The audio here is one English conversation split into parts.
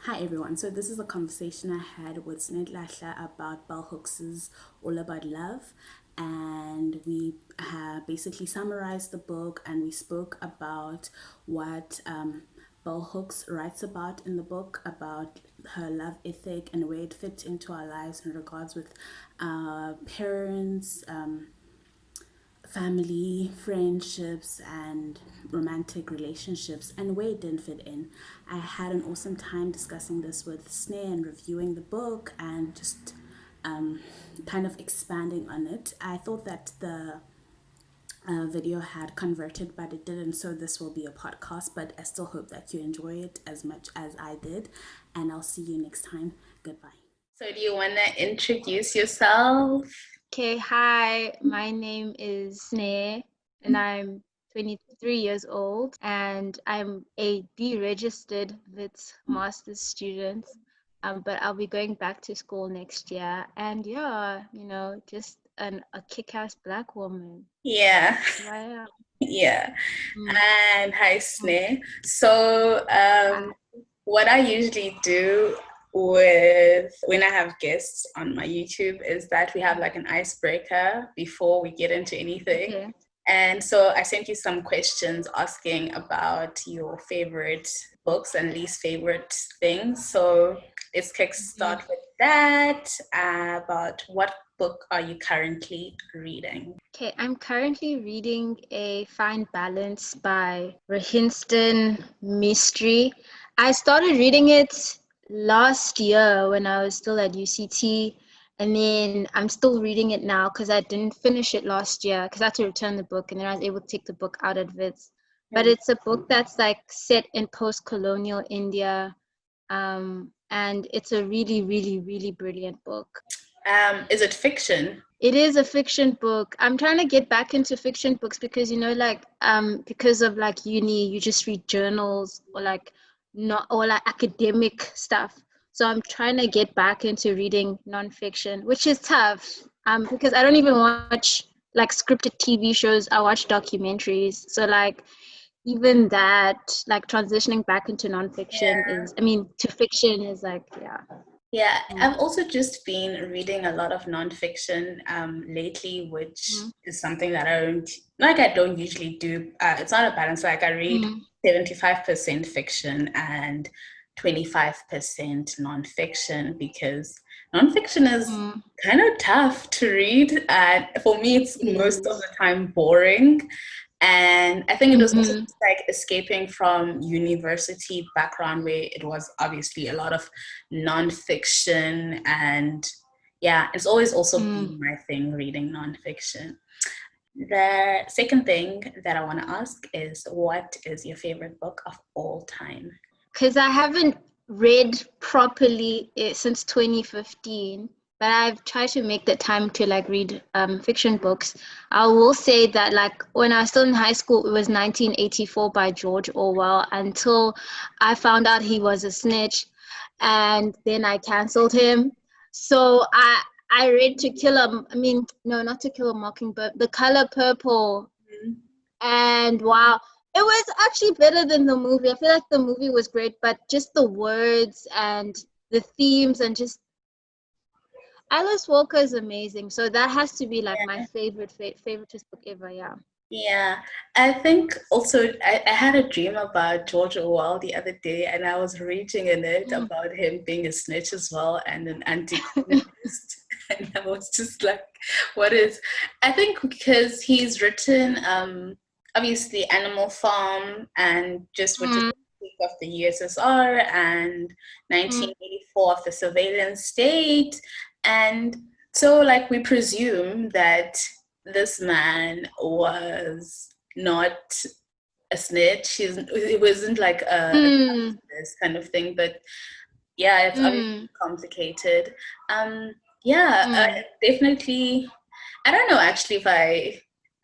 Hi everyone. So this is a conversation I had with Sinenhlanhla about Bell Hooks's All About Love, and we have basically summarized the book, and we spoke about what Bell Hooks writes about in the book, about her love ethic and where it fits into our lives in regards with parents, family, friendships, and romantic relationships, and where it didn't fit in. I had an awesome time discussing this with Snare and reviewing the book and just kind of expanding on it. I thought that the video had converted, but it didn't, so this will be a podcast. But I still hope that you enjoy it as much as I did, and I'll see you next time. Goodbye. So do you want to introduce yourself? Okay, hi, my name is Snare and I'm 23 years old and I'm a deregistered WITS master's student. But I'll be going back to school next year and just a kick-ass Black woman. Yeah. That's who I am. Yeah. Mm. And hi, Sneh. So what I usually do with when I have guests on my YouTube is that we have like an icebreaker before we get into anything. Okay. And so I sent you some questions asking about your favorite books and least favorite things. So let's start with that. About what book are you currently reading? Okay, I'm currently reading A Fine Balance by Rahinston Mystery. I started reading it last year when I was still at UCT, and then I'm still reading it now because I didn't finish it last year because I had to return the book, and then I was able to take the book out of it. But it's a book that's like set in post-colonial India, and it's a really, really, really brilliant book. Is it fiction? It is a fiction book. I'm trying to get back into fiction books because because of like uni, you just read journals or like not or like academic stuff. So I'm trying to get back into reading nonfiction, which is tough. Because I don't even watch like scripted TV shows. I watch documentaries. So like even that, like transitioning back into nonfiction to fiction is like, yeah. Yeah, I've also just been reading a lot of nonfiction lately, which is something that I don't usually do. It's not a balance. Like I read 75% fiction and 25% nonfiction because nonfiction is kind of tough to read. And for me, it's most of the time boring. And I think it was also just like escaping from university background where it was obviously a lot of nonfiction. And yeah, it's always also been my thing, reading nonfiction. The second thing that I want to ask is, what is your favorite book of all time? Because I haven't read properly since 2015, but I've tried to make the time to like read fiction books. I will say that like when I was still in high school, it was 1984 by George Orwell until I found out he was a snitch, and then I canceled him. So I read To Kill a, I mean, no, not To Kill a Mockingbird, The Color Purple, and wow, it was actually better than the movie. I feel like the movie was great, but just the words and the themes and just Alice Walker is amazing. So that has to be like my favoriteest book ever. Yeah. Yeah, I think also I had a dream about George Orwell the other day, and I was reading in it about him being a snitch as well and an anti-communist. And I was just like, what is, I think because he's written obviously Animal Farm, and just which is the peak of the USSR, and 1984 of the surveillance state. And so like we presume that this man was not a snitch. It wasn't like this kind of thing, but yeah, it's obviously complicated. Definitely. I don't know actually if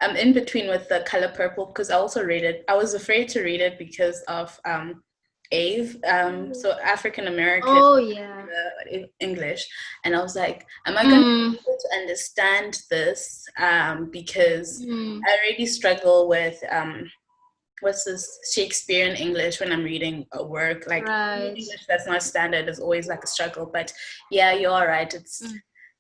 I'm in between with The Color Purple because I also read it. I was afraid to read it because of Ave, so African American. Oh yeah. English, and I was like, am I going to be able to understand this? Because I already struggle with what's this, Shakespearean English when I'm reading a work. Like English that's not standard is always like a struggle. But yeah, you're all right. It's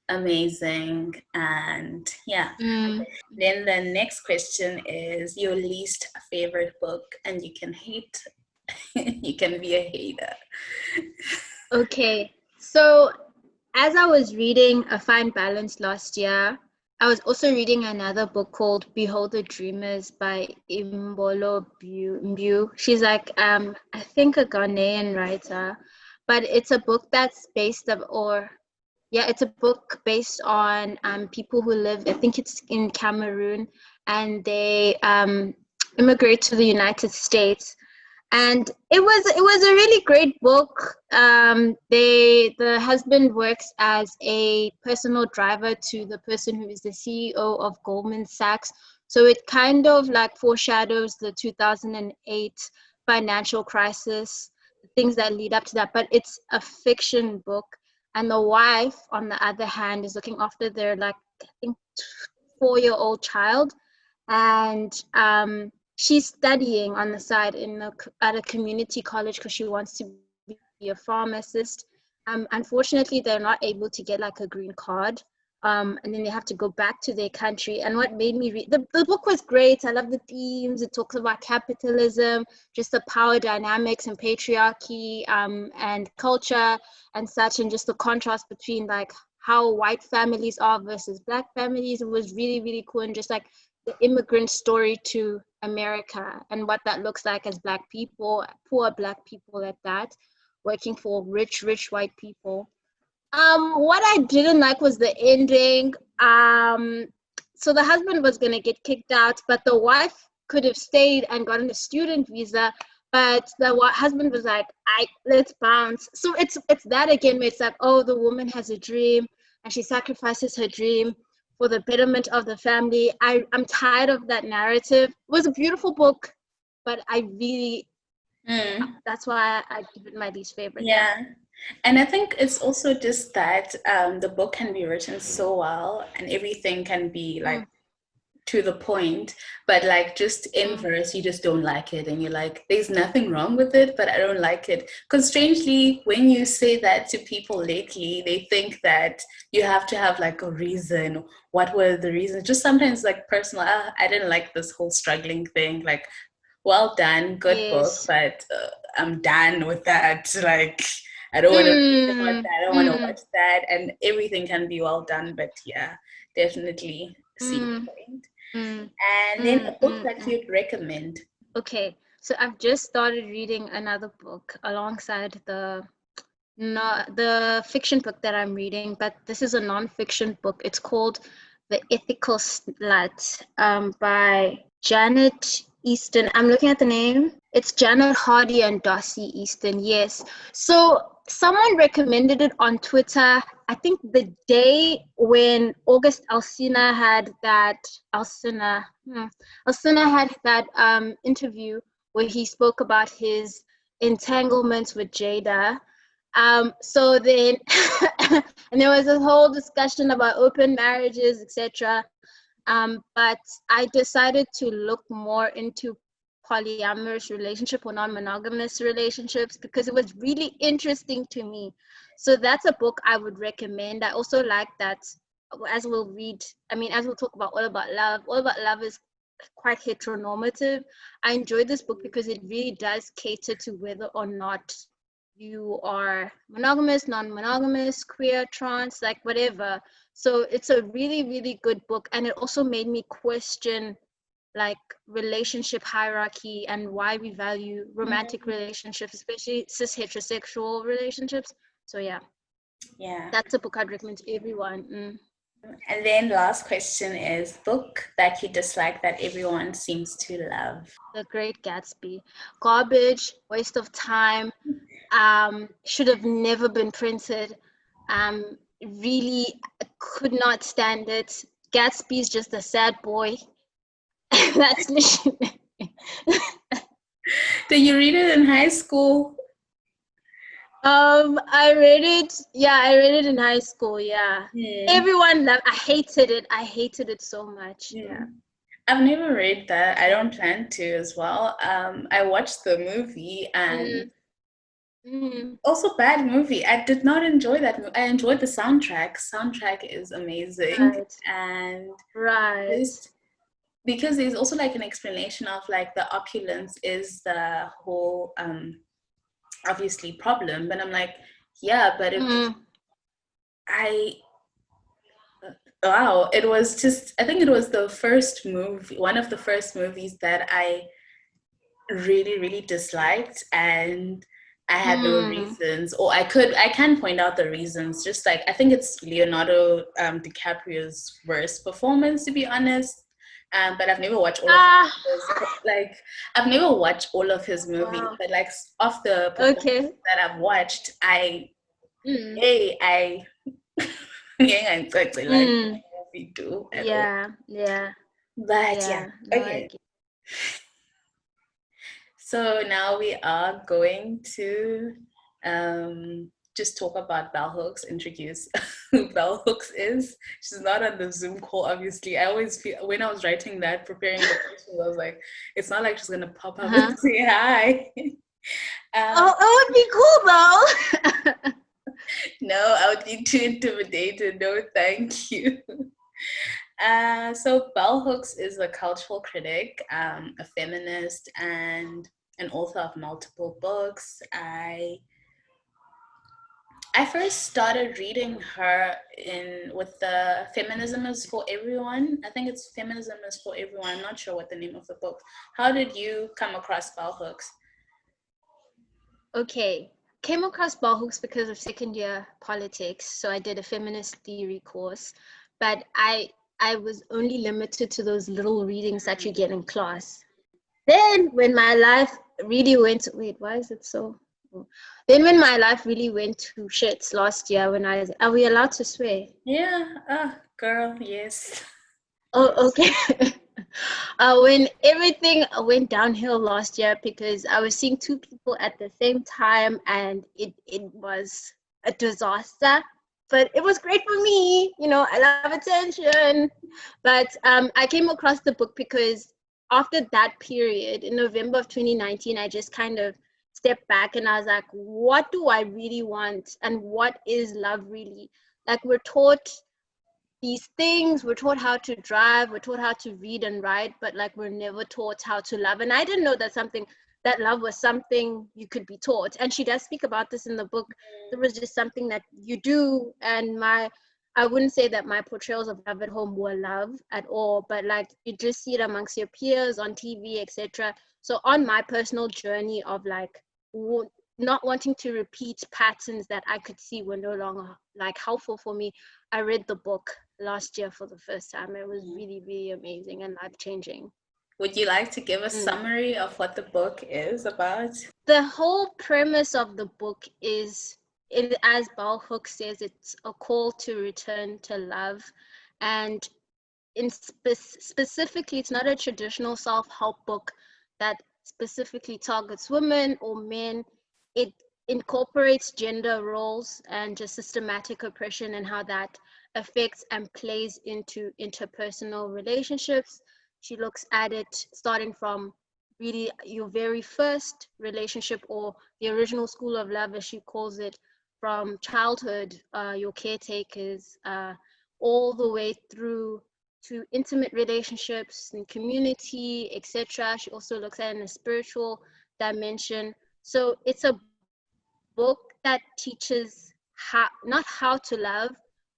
amazing. And yeah. Then the next question is your least favorite book, and you can hate. You can be a hater. Okay, so as I was reading A Fine Balance last year, I was also reading another book called Behold the Dreamers by Imbolo Mbu. She's like, I think a Ghanaian writer, but it's a book that's it's a book based on people who live, I think it's in Cameroon, and they immigrate to the United States. And it was a really great book. The husband works as a personal driver to the person who is the CEO of Goldman Sachs. So it kind of like foreshadows the 2008 financial crisis, things that lead up to that. But it's a fiction book, and the wife, on the other hand, is looking after their, like, I think 4-year-old child, and she's studying on the side at a community college because she wants to be a pharmacist. Unfortunately, they're not able to get like a green card, and then they have to go back to their country. And what made me read the book was great. I love the themes. It talks about capitalism, just the power dynamics and patriarchy, and culture and such, and just the contrast between like how white families are versus black families. It was really, really cool, and just like the immigrant story to America and what that looks like as black people, poor black people at that, working for rich white people. What I didn't like was the ending. So the husband was gonna get kicked out, but the wife could have stayed and gotten a student visa. But the husband was like, let's bounce. So it's that again, where it's like, oh, the woman has a dream and she sacrifices her dream for the betterment of the family. I'm tired of that narrative. It was a beautiful book, but I really, that's why I give it my least favorite. Yeah. And I think it's also just that the book can be written so well and everything can be like to the point, but like just in verse, you just don't like it. And you're like, there's nothing wrong with it, but I don't like it. Because strangely, when you say that to people lately, they think that you have to have like a reason. What were the reasons? Just sometimes like personal, I didn't like this whole struggling thing. Like, well done, good book, but I'm done with that. Like, I don't want to read about that. I don't want to watch that. And everything can be well done, but yeah, definitely see the point. And then a book that you'd recommend. Okay, so I've just started reading another book alongside the fiction book that I'm reading, but this is a non-fiction book. It's called The Ethical Slut, by Janet Easton. I'm looking at the name. It's Janet Hardy and Darcy Easton. Yes. So someone recommended it on Twitter. I think the day when August Alsina had that interview where he spoke about his entanglements with Jada. So then, and there was a whole discussion about open marriages, etc. But I decided to look more into polyamorous relationship or non-monogamous relationships because it was really interesting to me. So that's a book I would recommend. I also like that, as we'll talk about All About Love is quite heteronormative. I enjoyed this book because it really does cater to whether or not you are monogamous, non-monogamous, queer, trans, like whatever. So it's a really, really good book. And it also made me question like relationship hierarchy and why we value romantic relationships, especially cis heterosexual relationships. So yeah, that's a book I'd recommend to everyone. And then last question is book that you dislike that everyone seems to love. The Great Gatsby. Garbage, waste of time, should have never been printed. Really could not stand it. Gatsby's just a sad boy. That's literally. Did you read it in high school? I read it. Yeah, I read it in high school. Yeah. Everyone loved. I hated it so much. Yeah. I've never read that. I don't plan to as well. I watched the movie and also bad movie. I did not enjoy that movie. I enjoyed the soundtrack. Soundtrack is amazing. Right. And Right. just because there's also like an explanation of like the opulence is the whole obviously problem. But I'm like, yeah, but wow, it was just, I think it was the first movie, one of the first movies that I really, really disliked, and I had no reasons, or I can point out the reasons. Just like, I think it's Leonardo DiCaprio's worst performance, to be honest. But I've never watched all of I've never watched all of his movies, Wow. but like of the performances that I've watched, I yeah, exactly like we do at all. But yeah, No, okay. So now we are going to just talk about bell hooks, introduce who bell hooks is. She's not on the Zoom call, obviously. I always feel, when I was writing that, preparing the questions, I was like, it's not like she's gonna pop up and say hi. It would be cool though. No, I would be too intimidated. No, thank you. So Bell Hooks is a cultural critic, a feminist, and an author of multiple books. I first started reading her with the Feminism is for Everyone. I think it's Feminism is for Everyone. I'm not sure what the name of the book. How did you come across Bell Hooks? Okay, came across bell hooks because of second year politics. So I did a feminist theory course, but I was only limited to those little readings that you get in class. Then when my life really went, wait, why is it so? Then when my life really went to shits last year, when are we allowed to swear? Yeah, girl, yes. Oh, okay. When everything went downhill last year because I was seeing two people at the same time and it was a disaster. But it was great for me. You know, I love attention. But I came across the book because after that period, in November of 2019, I just kind of stepped back and I was like, what do I really want? And what is love really? Like, we're taught these things, we're taught how to drive, we're taught how to read and write, but like we're never taught how to love. And I didn't know that love was something you could be taught. And she does speak about this in the book. It was just something that you do. And I wouldn't say that my portrayals of love at home were love at all, but like you just see it amongst your peers on TV, etc. So on my personal journey of like not wanting to repeat patterns that I could see were no longer like helpful for me, I read the book last year for the first time. It was really, really amazing and life-changing. Would you like to give a summary of what the book is about? The whole premise of the book is, as Bell Hooks says, it's a call to return to love. And specifically, it's not a traditional self-help book that specifically targets women or men. It incorporates gender roles and just systematic oppression and how that affects and plays into interpersonal relationships. She looks at it starting from really your very first relationship, or the original school of love, as she calls it, from childhood, your caretakers, all the way through to intimate relationships and community, etc. She also looks at it in a spiritual dimension. So it's a book that teaches not how to love,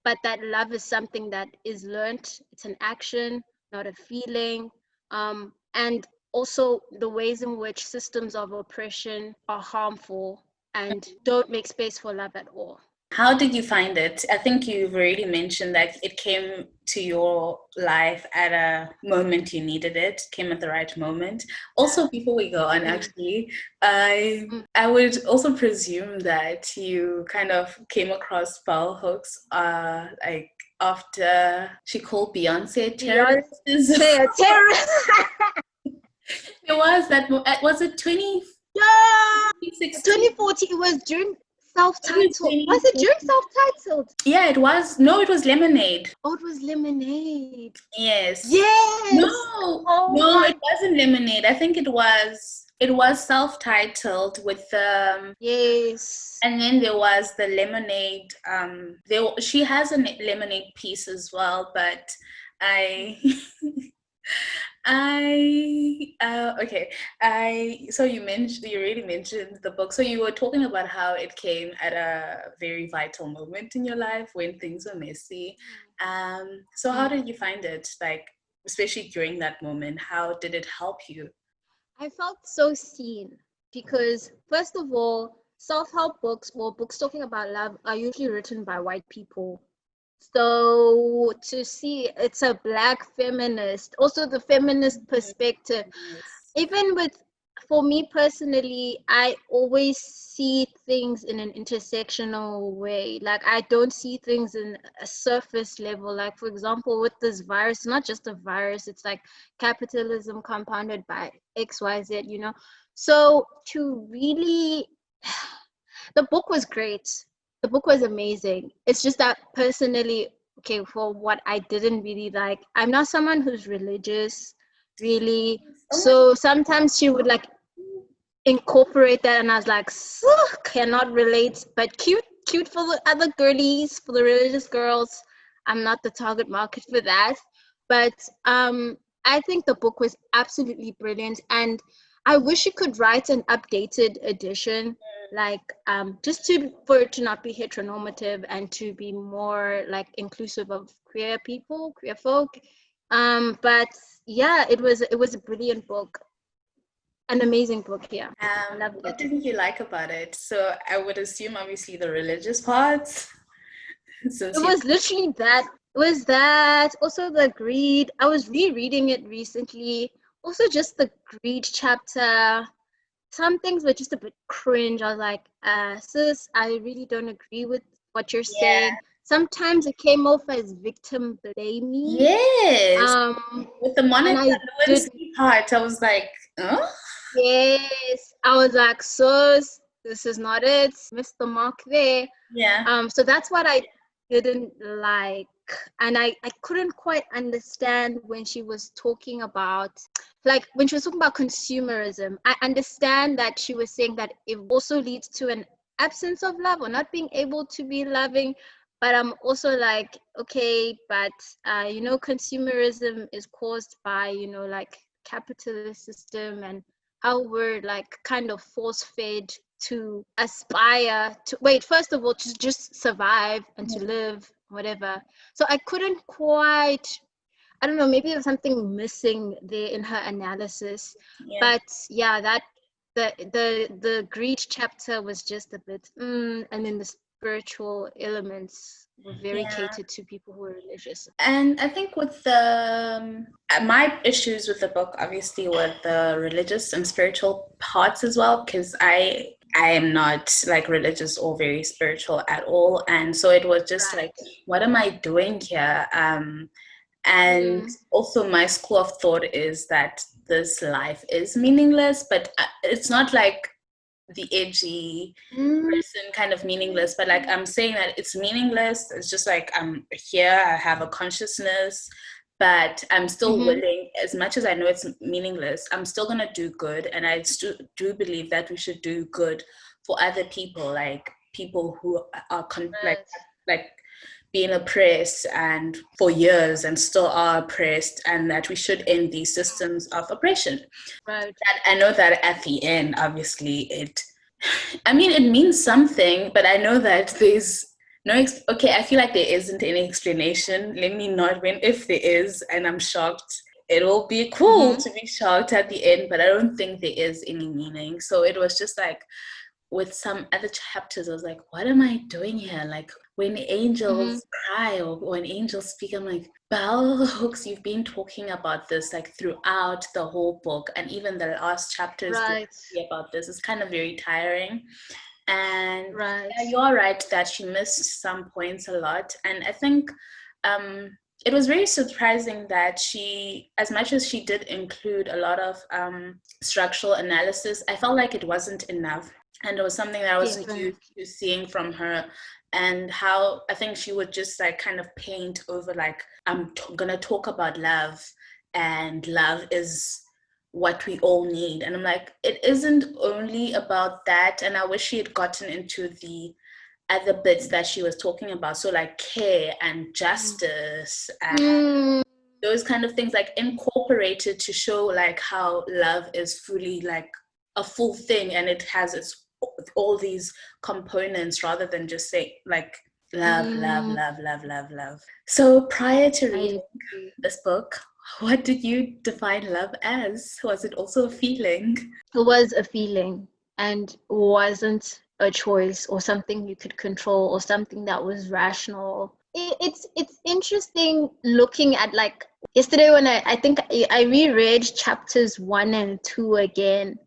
but that love is something that is learned. It's an action, not a feeling. And also the ways in which systems of oppression are harmful and don't make space for love at all. How did you find it? I think you've already mentioned that it came to your life at a moment you needed it, came at the right moment. Also, before we go on, actually, I would also presume that you kind of came across Bell Hooks like after she called Beyonce a terrorist. A terrorist. It was that, was it 2014? It was June Self-titled. Was it during self-titled? Yeah, it was. No, it was Lemonade. Oh, it was Lemonade. Yes. Yes. No, oh no, my. it wasn't Lemonade. I think it was self-titled with Yes. and then there was the Lemonade. She has a Lemonade piece as well, but I okay. So you already mentioned the book. So you were talking about how it came at a very vital moment in your life when things were messy. So how did you find it? Like, especially during that moment, how did it help you? I felt so seen because, first of all, self-help books or books talking about love are usually written by white people. So to see it's a Black feminist, also the feminist perspective, Yes. even with, for me personally, I always see things in an intersectional way. Like, I don't see things in a surface level. Like, for example, with this virus, not just a virus, it's like capitalism compounded by XYZ, you know. So to really, the book was great. The book was amazing. It's just that personally, okay, for what I didn't really like, I'm not someone who's religious, really. Oh my So sometimes she would like incorporate that, and I was like, cannot relate. But cute for the other girlies, for the religious girls. I'm not the target market for that. But I think the book was absolutely brilliant, and I wish you could write an updated edition, like just to for it to not be heteronormative and to be more like inclusive of queer people, queer folk. But yeah, it was a brilliant book, an amazing book. Yeah, loved What it. didn't you like about it? So I would assume obviously the religious parts, It since you was literally that. It was that. Also the greed. I was rereading it recently. Also just the greed chapter. Some things were just a bit cringe. I was like, sis, I really don't agree with what you're yeah. saying. Sometimes it came off as victim blaming. Yes. With the And Monica I did. Lewinsky part, I was like, huh? Yes, I was like, sis, this is not it. Missed the mark there. Yeah. So that's what I didn't like. And I couldn't quite understand when she was talking about, like, when she was talking about consumerism. I understand that she was saying that it also leads to an absence of love or not being able to be loving. But I'm also like, okay, but, consumerism is caused by, like, capitalist system and how we're like kind of force fed to aspire to wait first of all to just survive and to live whatever. So I couldn't quite, I don't know, maybe there's something missing there in her analysis. Yeah. But yeah, that the greed chapter was just a bit and then the spiritual elements were very Yeah. catered to people who are religious. And I think with my issues with the book obviously were the religious and spiritual parts as well, because I am not like religious or very spiritual at all. And so it was just Right. like, what am I doing here? And also my school of thought is that this life is meaningless, but it's not like the edgy person kind of meaningless, but like I'm saying that it's meaningless. It's just like I'm here, I have a consciousness, but I'm still willing, as much as I know it's meaningless, I'm still gonna do good. And I still do believe that we should do good for other people, like people who are like being oppressed and for years and still are oppressed, and that we should end these systems of oppression. Right. And I know that at the end, obviously, it means something, but I know that there's okay, I feel like there isn't any explanation. Let me not, when, if there is, and I'm shocked, it will be cool to be shocked at the end, but I don't think there is any meaning. So it was just like, with some other chapters, I was like, what am I doing here? Like, when angels cry or when angels speak, I'm like, bell hooks, you've been talking about this like throughout the whole book, and even the last chapters Right. about this. Is kind of very tiring. And Right. yeah, you're right that she missed some points a lot. And I think it was very surprising that she, as much as she did include a lot of structural analysis, I felt like it wasn't enough. And it was something that I was Definitely. used to seeing from her, and how I think she would just like kind of paint over like, I'm gonna talk about love, and love is what we all need. And I'm like, it isn't only about that. And I wish she had gotten into the other bits that she was talking about. So like care and justice and Mm, those kind of things, like incorporated to show like how love is fully like a full thing, and it has its all these components, rather than just say like love, love, mm, love, love, love, love. So prior to reading I agree. this book, what did you define love as? Was it also a feeling? It was a feeling and wasn't a choice or something you could control or something that was rational. It's interesting looking at like yesterday when I think I reread chapters 1 and 2 again.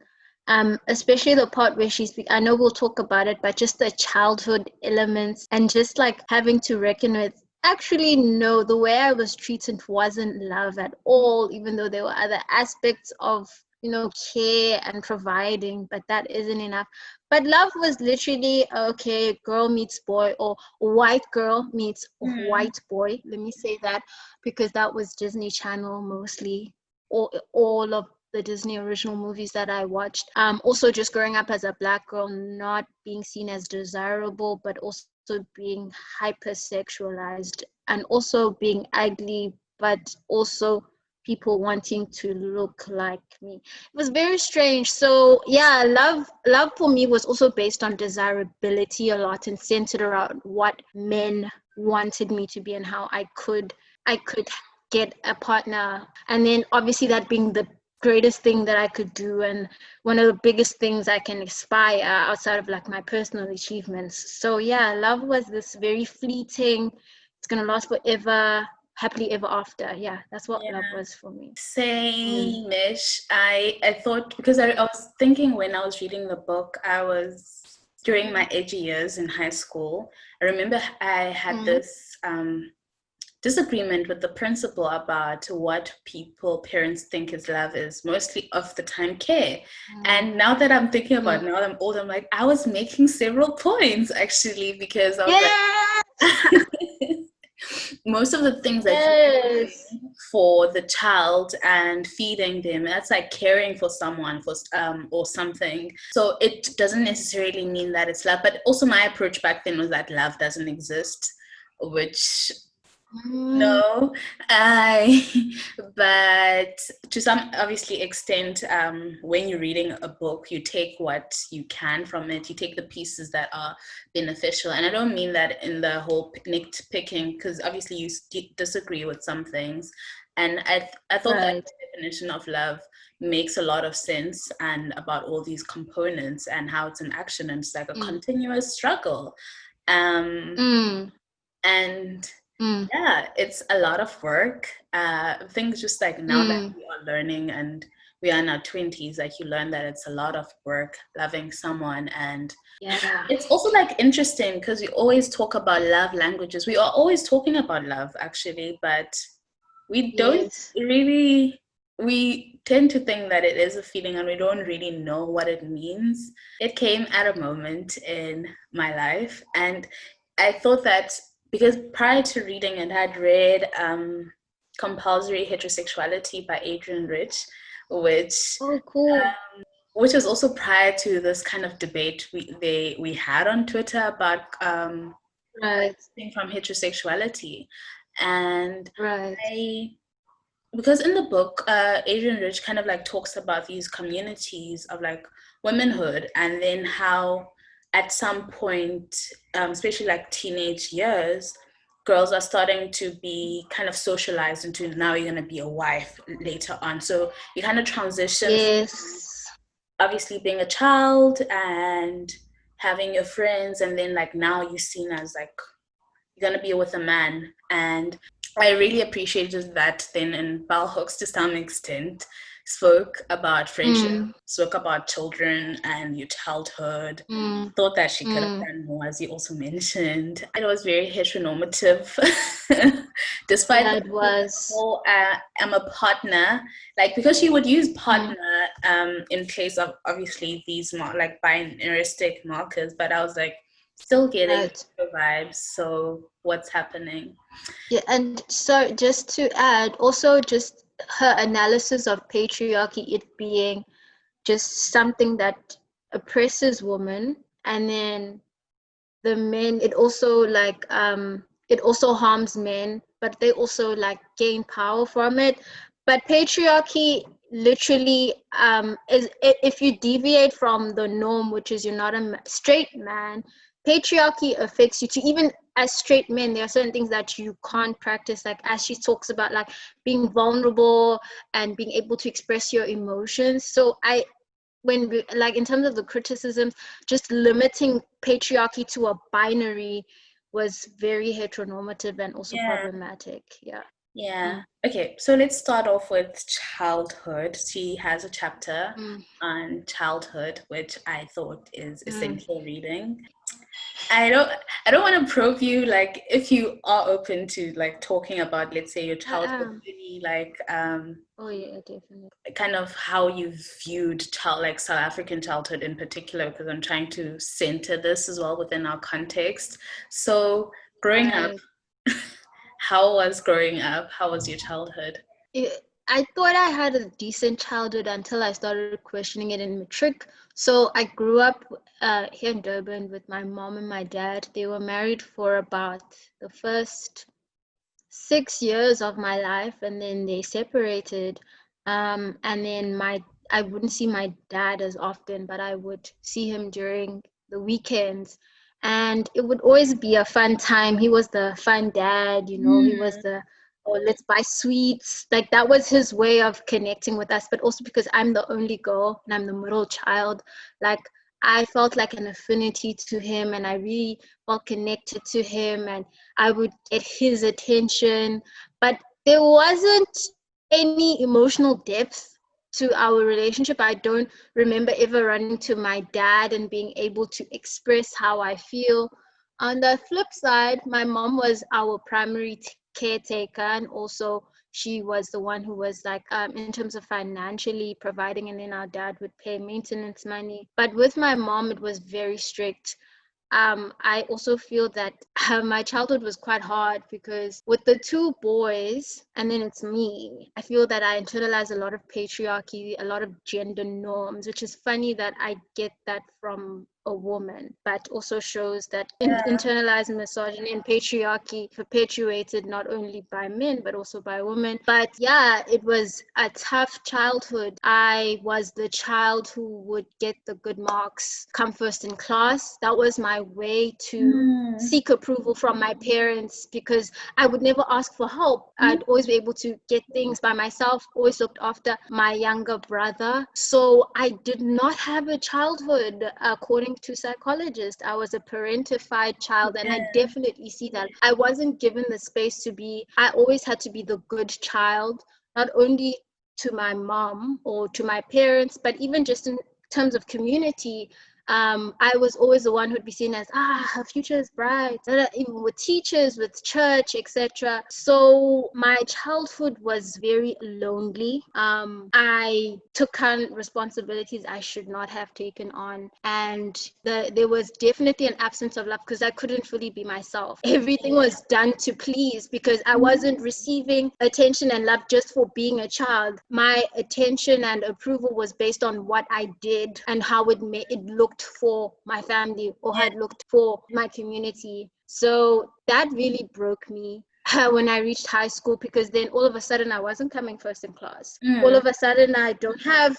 Especially the part where I know we'll talk about it, but just the childhood elements and just like having to reckon with, actually, no, the way I was treated wasn't love at all, even though there were other aspects of, care and providing, but that isn't enough. But love was literally, okay, girl meets boy, or white girl meets Mm. white boy. Let me say that because that was Disney Channel mostly, all of the Disney original movies that I watched. Also, just growing up as a Black girl, not being seen as desirable, but also being hypersexualized and also being ugly, but also people wanting to look like me. It was very strange. So yeah, love for me was also based on desirability a lot and centered around what men wanted me to be and how I could get a partner. And then obviously that being the greatest thing that I could do and one of the biggest things I can aspire outside of like my personal achievements. So yeah, love was this very fleeting, it's gonna last forever, happily ever after. Yeah, that's what love Yeah. was for me. Mm. Same-ish. I thought, because I was thinking when I was reading the book, I was during my edgy years in high school. I remember I had Mm. this disagreement with the principal about what parents think is love is mostly of the time care. Mm. And now that I'm thinking about Mm. it, now that I'm old, I'm like, I was making several points actually, because I was Yes. like, most of the things that you're Yes. doing for the child and feeding them, that's like caring for someone for or something. So it doesn't necessarily mean that it's love. But also my approach back then was that love doesn't exist, which Mm. no, I, but to some obviously extent, when you're reading a book, you take what you can from it. You take the pieces that are beneficial, and I don't mean that in the whole nitpicking, because obviously you disagree with some things, and I thought that Right. definition of love makes a lot of sense, and about all these components and how it's an action and it's like a Mm. continuous struggle, um, Mm. and Mm. yeah, it's a lot of work. Things just like now that Mm. we are learning and we are in our 20s, like you learn that it's a lot of work loving someone. And Yeah. it's also like interesting because we always talk about love languages. We are always talking about love actually, but we don't Yes. really, we tend to think that it is a feeling and we don't really know what it means. It came at a moment in my life, and I thought that because prior to reading it, I'd read Compulsory Heterosexuality by Adrian Rich, which Oh, cool. which was also prior to this kind of debate we had on Twitter about Right. from heterosexuality. And Right. I, because in the book, Adrian Rich kind of like talks about these communities of like womanhood, and then how at some point, especially like teenage years, girls are starting to be kind of socialized into, now you're going to be a wife later on. So you kind of transition from Yes. obviously being a child and having your friends, and then like now you're seen as like you're going to be with a man. And I really appreciated that then, and Bell Hooks to some extent spoke about friendship, Mm. spoke about children and your childhood. Mm. Thought that she could have Mm. done more, as you also mentioned. It was very heteronormative. Despite Yeah, the it was. whole I'm a partner, like, because she would use partner in place of obviously these like binaristic markers, but I was like still getting Right. the vibes. So what's happening? Yeah, and so just to add, also just her analysis of patriarchy, it being just something that oppresses women, and then the men, it also like it also harms men, but they also like gain power from it. But patriarchy literally is, if you deviate from the norm, which is you're not a straight man, patriarchy affects you too. Even as straight men, there are certain things that you can't practice, like as she talks about, like being vulnerable and being able to express your emotions. So I, when we, like in terms of the criticisms, just limiting patriarchy to a binary was very heteronormative and also Yeah. problematic. Yeah. Yeah. Okay, so let's start off with childhood. She has a chapter Mm. on childhood, which I thought is Mm. essential reading. I don't want to probe you, like, if you are open to like talking about, let's say, your I childhood am. journey, like Oh yeah, definitely. kind of how you viewed like South African childhood in particular, because I'm trying to center this as well within our context. So growing up, Right. how was growing up? How was your childhood? I thought I had a decent childhood until I started questioning it in matric. So I grew up here in Durban with my mom and my dad. They were married for about the first 6 years of my life, and then they separated. And then I wouldn't see my dad as often, but I would see him during the weekends. And it would always be a fun time. He was the fun dad, you know, he was Mm, the, oh, let's buy sweets. Like that was his way of connecting with us. But also because I'm the only girl and I'm the middle child, like I felt like an affinity to him, and I really felt connected to him, and I would get his attention, but there wasn't any emotional depth to our relationship. I don't remember ever running to my dad and being able to express how I feel. On the flip side, my mom was our primary caretaker, and also she was the one who was like in terms of financially providing, and then our dad would pay maintenance money. But with my mom, it was very strict. I also feel that my childhood was quite hard because with the two boys and then it's me, I feel that I internalized a lot of patriarchy, a lot of gender norms, which is funny that I get that from a woman, but also shows that yeah. internalized misogyny and patriarchy perpetuated not only by men but also by women. But yeah, it was a tough childhood. I was the child who would get the good marks, come first in class. That was my way to Mm, seek approval from my parents because I would never ask for help. I'd always be able to get things by myself, always looked after my younger brother. So I did not have a childhood according to psychologists. I was a parentified child, and I yeah. definitely see that. I wasn't given the space to be, I always had to be the good child, not only to my mom or to my parents, but even just in terms of community. I was always the one who'd be seen as, her future is bright, even with teachers, with church, etc. So my childhood was very lonely. I took on responsibilities I should not have taken on, and there was definitely an absence of love because I couldn't fully be myself. Everything was done to please because I wasn't receiving attention and love just for being a child. My attention and approval was based on what I did and how it looked for my family or how Yeah. it looked for my community. So that really broke me when I reached high school, because then all of a sudden I wasn't coming first in class. All Mm, of a sudden I don't have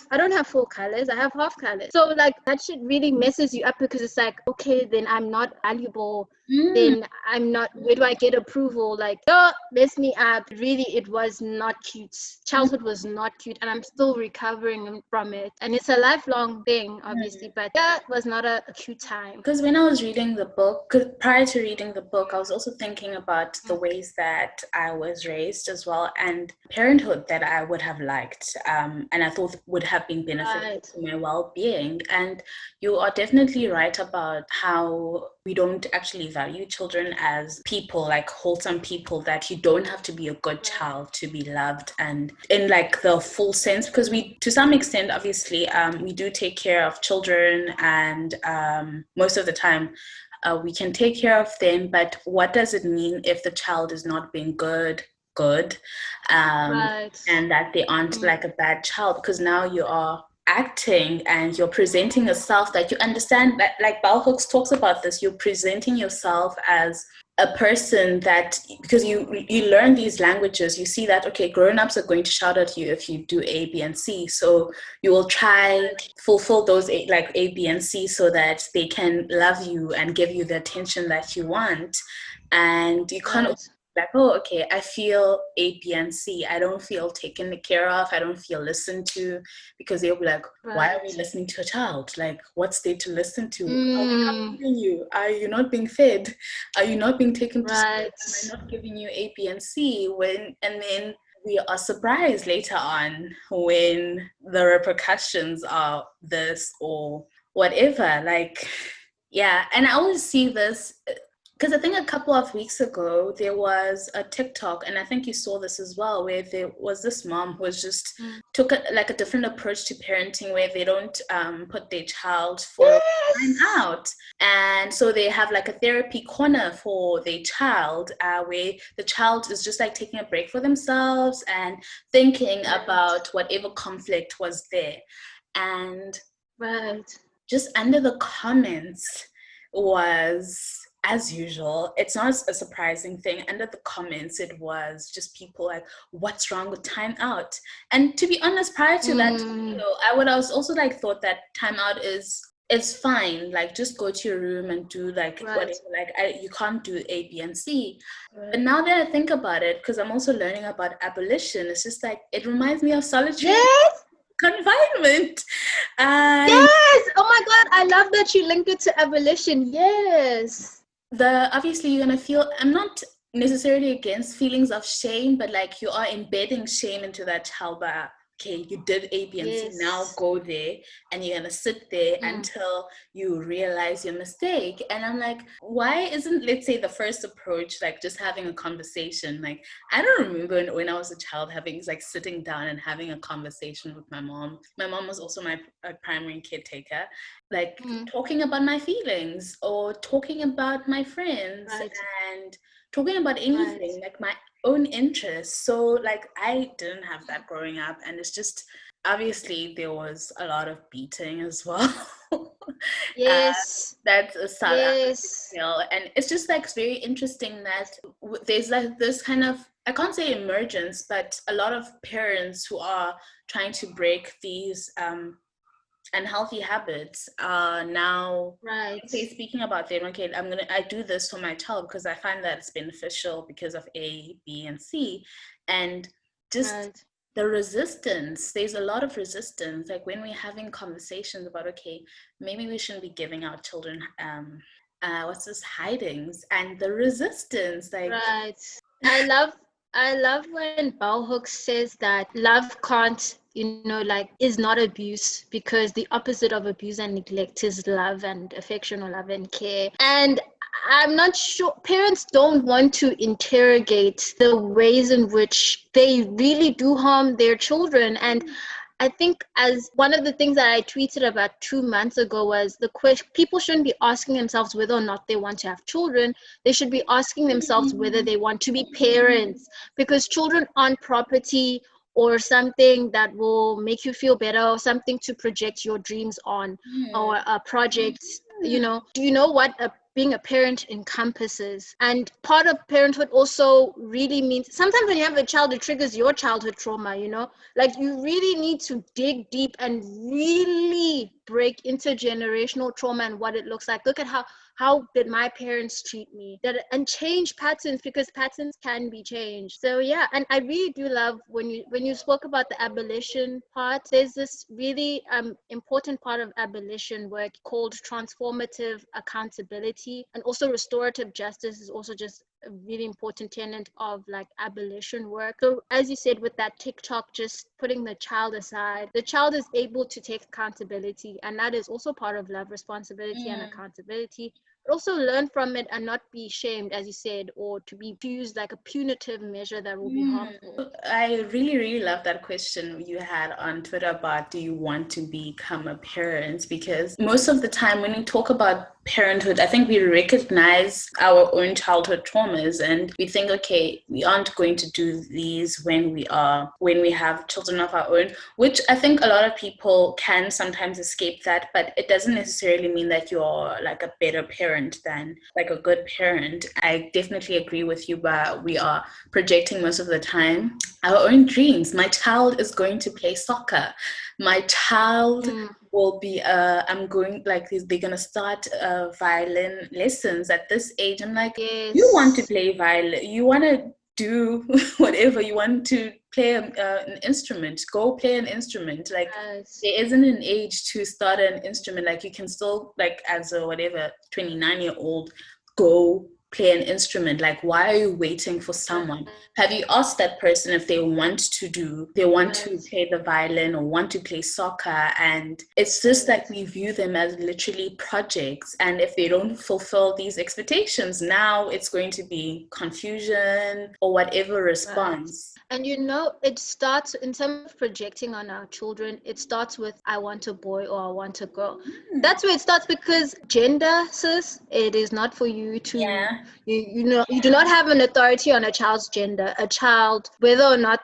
full colors, I have half colors. So like that shit really messes you up because it's like, okay, then I'm not valuable, mm. then I'm not, where do I get approval? Like, oh, mess me up. Really, it was not cute. Childhood was not cute, and I'm still recovering from it. And it's a lifelong thing, obviously, but that was not a cute time. Because when I was reading the book, 'cause prior to reading the book, I was also thinking about the ways that I was raised as well, and parenthood that I would have liked, and I thought would have been beneficial to my well-being. And you are definitely right about how we don't actually value children as people, like wholesome people, that you don't have to be a good child to be loved, and in like the full sense, because we, to some extent, obviously, we do take care of children, and most of the time, we can take care of them, but what does it mean if the child is not being good, and that they aren't like a bad child? Because now you are acting and you're presenting yourself that you understand, that like Bell Hooks talks about this, you're presenting yourself as a person that, because you learn these languages, you see that, okay, grown-ups are going to shout at you if you do A, B, and C, so you will try fulfill those like A, B, and C so that they can love you and give you the attention that you want. And you can't like, oh, okay, I feel A, B, and C. I don't feel taken care of. I don't feel listened to, because they'll be like, why are we listening to a child? Like, what's there to listen to? Are we not feeding you? Are you not being fed? Are you not being taken to school? Am I not giving you A, B, and C? And then we are surprised later on when the repercussions are this or whatever. Like, yeah. And I always see this, because I think a couple of weeks ago, there was a TikTok, and I think you saw this as well, where there was this mom who was just took a different approach to parenting, where they don't put their child for time out. And so they have like a therapy corner for their child, where the child is just like taking a break for themselves and thinking about whatever conflict was there. And just under the comments was, as usual, it's not a surprising thing. Under the comments, it was just people like, what's wrong with time out? And to be honest, prior to that, I would also like thought that time out is fine. Like, just go to your room and do like whatever. Like, you can't do A, B, and C. But now that I think about it, because I'm also learning about abolition, it's just like, it reminds me of solitary confinement. And oh my God, I love that you linked it to abolition. Obviously you're gonna feel, I'm not necessarily against feelings of shame, but like you are embedding shame into that child by, okay, you did A, B, and C, now go there, and you're gonna sit there until you realize your mistake. And I'm like, why isn't, let's say, the first approach like just having a conversation? Like, I don't remember when I was a child having like sitting down and having a conversation with my mom. My mom was also my primary caretaker, like talking about my feelings or talking about my friends and talking about anything, like my own interests. So like I didn't have that growing up, and it's just, obviously there was a lot of beating as well. That's a sad skill. And it's just like it's very interesting that there's like this kind of, I can't say emergence, but a lot of parents who are trying to break these unhealthy habits are now speaking about them. Okay, I do this for my child because I find that it's beneficial because of A, B, and C. And just the resistance, there's a lot of resistance. Like when we're having conversations about, okay, maybe we shouldn't be giving our children hidings, and the resistance, like I love when Bell Hooks says that love can't, is not abuse, because the opposite of abuse and neglect is love and affection, or love and care. And I'm not sure, parents don't want to interrogate the ways in which they really do harm their children. And I think, as one of the things that I tweeted about 2 months ago was, the question, people shouldn't be asking themselves whether or not they want to have children. They should be asking themselves whether they want to be parents, because children aren't property or something that will make you feel better, or something to project your dreams on, or a project. Do you know what being a parent encompasses? And part of parenthood also really means, sometimes when you have a child, it triggers your childhood trauma, like you really need to dig deep and really break intergenerational trauma and what it looks like. Look at how did my parents treat me, and change patterns, because patterns can be changed. So yeah, and I really do love when you spoke about the abolition part. There's this really important part of abolition work called transformative accountability, and also restorative justice is also just a really important tenet of like abolition work. So as you said with that TikTok, just putting the child aside, the child is able to take accountability, and that is also part of love, responsibility and accountability. But also learn from it and not be shamed, as you said, or to use like a punitive measure that will be harmful. I really, really love that question you had on Twitter about, do you want to become a parent? Because most of the time when we talk about parenthood, I think we recognize our own childhood traumas and we think, okay, we aren't going to do these when we have children of our own, which I think a lot of people can sometimes escape that, but it doesn't necessarily mean that you're like a better parent than like a good parent. I definitely agree with you, but we are projecting most of the time our own dreams. My child is going to play soccer. My child will be they're gonna start violin lessons at this age. I'm like, Yes. You want to play violin, you want to do whatever, you want to play an instrument, go play an instrument. Like, there isn't an age to start an instrument. Like, you can still, like, as a 29-year-old, go play an instrument. Like, why are you waiting for someone? Have you asked that person if they want to play the violin or want to play soccer? And it's just like we view them as literally projects, and if they don't fulfill these expectations, now it's going to be confusion or whatever response. And it starts, in terms of projecting on our children, it starts with, I want a boy or I want a girl. That's where it starts, because gender, sis, it is not for you to, you do not have an authority on a child's gender. A child, whether or not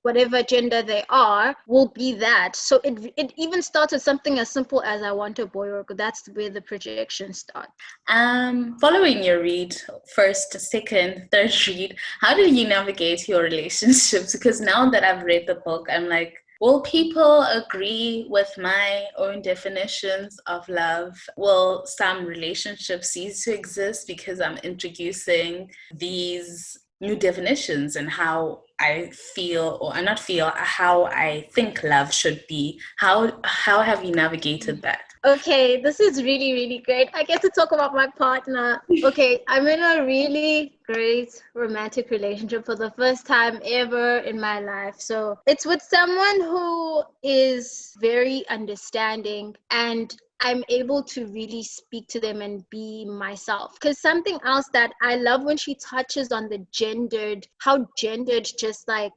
whatever gender they are, will be that. So it even starts with something as simple as, I want a boy or a girl. That's where the projection starts. Following your read, first, second, third read, how did you navigate your relationships? Because now that I've read the book, I'm like, will people agree with my own definitions of love? Will some relationships cease to exist because I'm introducing these new definitions and how I feel, or not feel, how I think love should be? How have you navigated that? Okay, this is really, really great. I get to talk about my partner. Okay, I'm in a really great romantic relationship for the first time ever in my life. So it's with someone who is very understanding, and I'm able to really speak to them and be myself. Because something else that I love when she touches on how gendered just like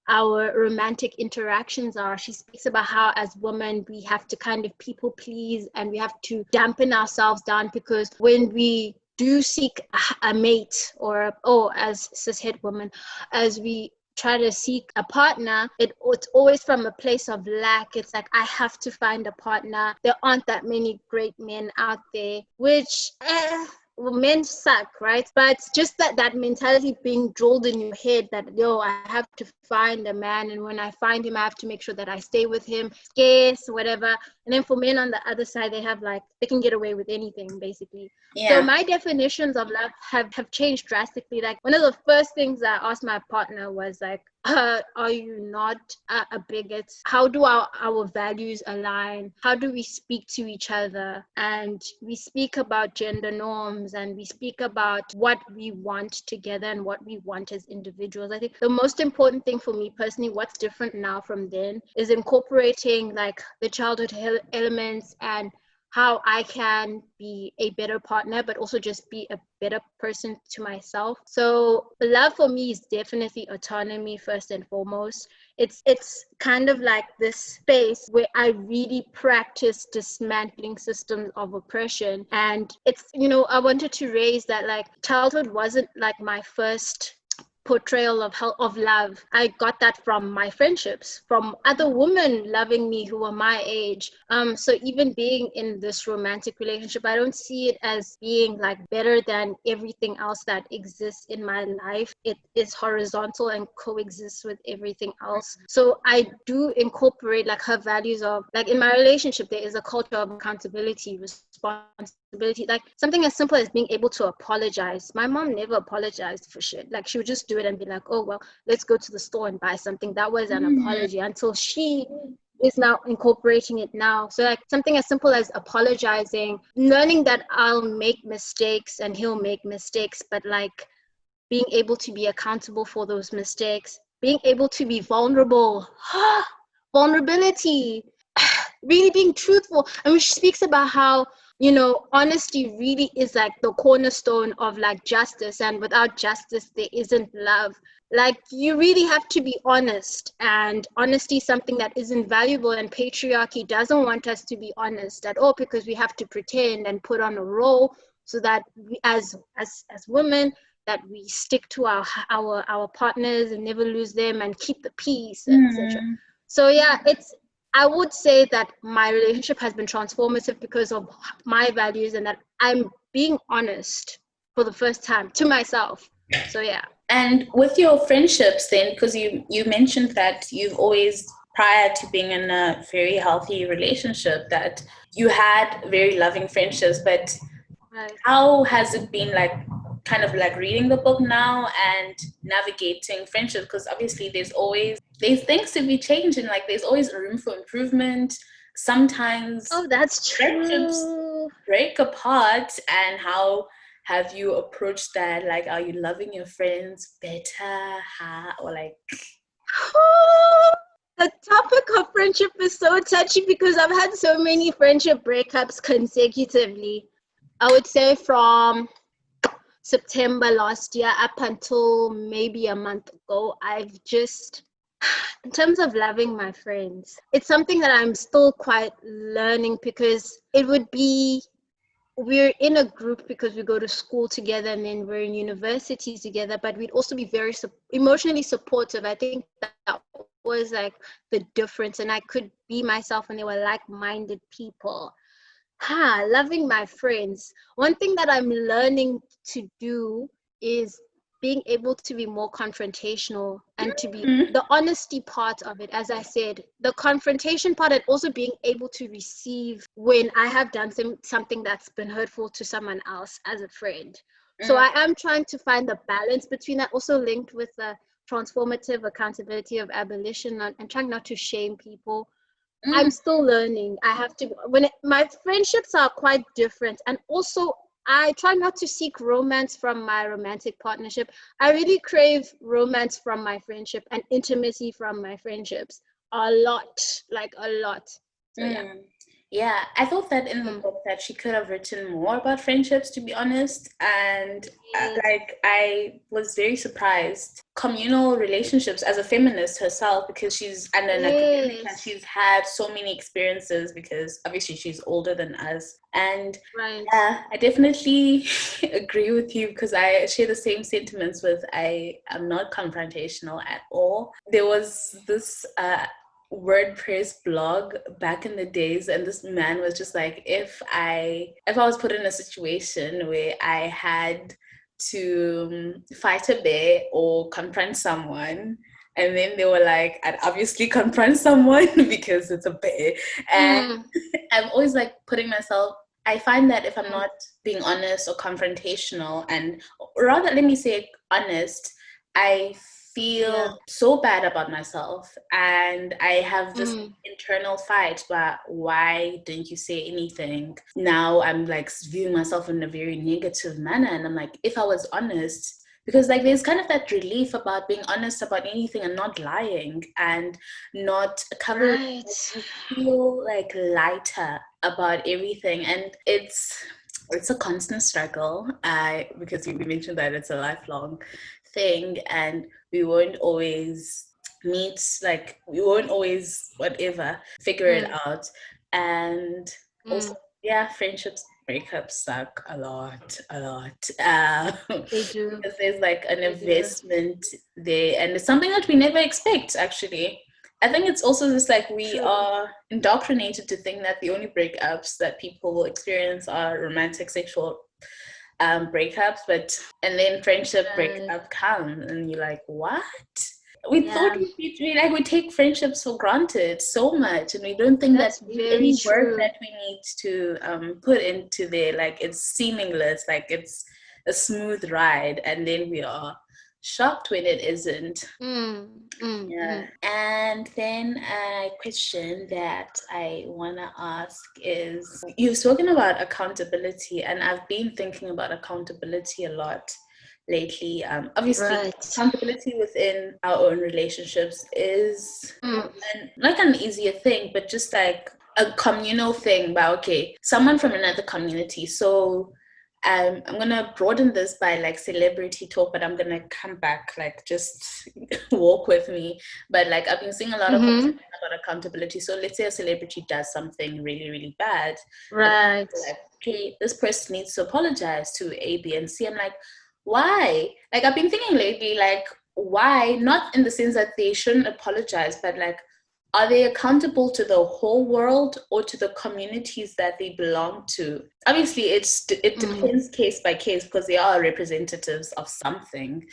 our romantic interactions are. She speaks about how as women we have to kind of people please, and we have to dampen ourselves down, because when we do seek a mate, or as cishet women, as we try to seek a partner, it's always from a place of lack. It's like, I have to find a partner. There aren't that many great men out there, which men suck, right? But just that mentality being drilled in your head that, I have to find a man, and when I find him, I have to make sure that I stay with him, scarce, whatever. And then for men on the other side, they can get away with anything, basically. So my definitions of love have changed drastically. Like, one of the first things I asked my partner was like, are you not a bigot? How do our values align? How do we speak to each other? And we speak about gender norms, and we speak about what we want together and what we want as individuals. I think the most important thing for me personally, what's different now from then, is incorporating like the childhood elements and how I can be a better partner, but also just be a better person to myself. So love for me is definitely autonomy first and foremost. It's kind of like this space where I really practice dismantling systems of oppression. And it's, I wanted to raise that like childhood wasn't like my first portrayal of love. I got that from my friendships, from other women loving me who were my age. So even being in this romantic relationship, I don't see it as being like better than everything else that exists in my life. It is horizontal and coexists with everything else. So I do incorporate like her values of, like, in my relationship, there is a culture of accountability, responsibility, like something as simple as being able to apologize. My mom never apologized for shit. Like, she would just do it and be like, oh well, let's go to the store and buy something. That was an apology, until she is now incorporating it now. So like something as simple as apologizing, learning that I'll make mistakes and he'll make mistakes, but like being able to be accountable for those mistakes, being able to be vulnerable, vulnerability, really being truthful. I mean, she speaks about how, you know, honesty really is like the cornerstone of like justice, and without justice there isn't love. Like you really have to be honest, and honesty is something that isn't valuable, and patriarchy doesn't want us to be honest at all, because we have to pretend and put on a role so that we, as women, that we stick to our partners and never lose them and keep the peace, etc. So yeah, I would say that my relationship has been transformative because of my values, and that I'm being honest for the first time to myself. So yeah. And with your friendships then, because you mentioned that you've always, prior to being in a very healthy relationship, that you had very loving friendships, but how has it been like kind of like reading the book now and navigating friendships? Because obviously there's things to be changed, and like there's always room for improvement. Sometimes that's friendships true. break apart, and how have you approached that? Like, are you loving your friends better? Or like the topic of friendship is so touchy because I've had so many friendship breakups consecutively. I would say from September last year up until maybe a month ago, I've just, in terms of loving my friends, it's something that I'm still quite learning, because it would be, we're in a group because we go to school together and then we're in university together, but we'd also be very emotionally supportive. I think that was like the difference, and I could be myself and they were like-minded people. Loving my friends. One thing that I'm learning to do is being able to be more confrontational, and to be the honesty part of it. As I said, the confrontation part, and also being able to receive when I have done something that's been hurtful to someone else as a friend. So I am trying to find the balance between that, also linked with the transformative accountability of abolition, and trying not to shame people. I'm still learning. I have to, my friendships are quite different, and also I try not to seek romance from my romantic partnership. I really crave romance from my friendship and intimacy from my friendships a lot, like a lot. So yeah. Yeah, I thought that in the book that she could have written more about friendships, to be honest. And like, I was very surprised. Communal relationships, as a feminist herself, because she's an academic and she's had so many experiences, because obviously she's older than us. And yeah, I definitely agree with you, because I share the same sentiments with, I am not confrontational at all. There was this WordPress blog back in the days, and this man was just like, if I was put in a situation where I had to fight a bear or confront someone, and then they were like, I'd obviously confront someone because it's a bear. And I'm always like putting myself, I find that if I'm not being honest or confrontational, and rather, let me say honest, I feel so bad about myself, and I have this internal fight, but why didn't you say anything? Now I'm like viewing myself in a very negative manner, and I'm like, if I was honest, because like there's kind of that relief about being honest about anything and not lying and not covering, you feel like lighter about everything. And it's a constant struggle, because we mentioned that it's a lifelong thing, and we won't always meet, like we won't always whatever figure it out. And also friendships breakups suck a lot They do, because there's like an investment there, and it's something that we never expect. Actually, I think it's also just like we are indoctrinated to think that the only breakups that people will experience are romantic sexual breakups, and then friendship breakup comes, and you're like, what? We thought we take friendships for granted so much, and we don't think that any work that we need to put into there, like it's seamless, like it's a smooth ride, and then we are shocked when it isn't. Yeah. And then a question that I want to ask is, you've spoken about accountability, and I've been thinking about accountability a lot lately. Obviously, accountability within our own relationships is like an easier thing, but just like a communal thing. But okay, someone from another community. So I'm gonna broaden this by like celebrity talk, but I'm gonna come back, like just walk with me. But like I've been seeing a lot of content about accountability. So let's say a celebrity does something really, really bad. Right. Like, okay, this person needs to apologize to A, B, and C. I'm like, why? Like I've been thinking lately, like, why? Not in the sense that they shouldn't apologize, but like, are they accountable to the whole world or to the communities that they belong to? Obviously, it depends case by case, because they are representatives of something.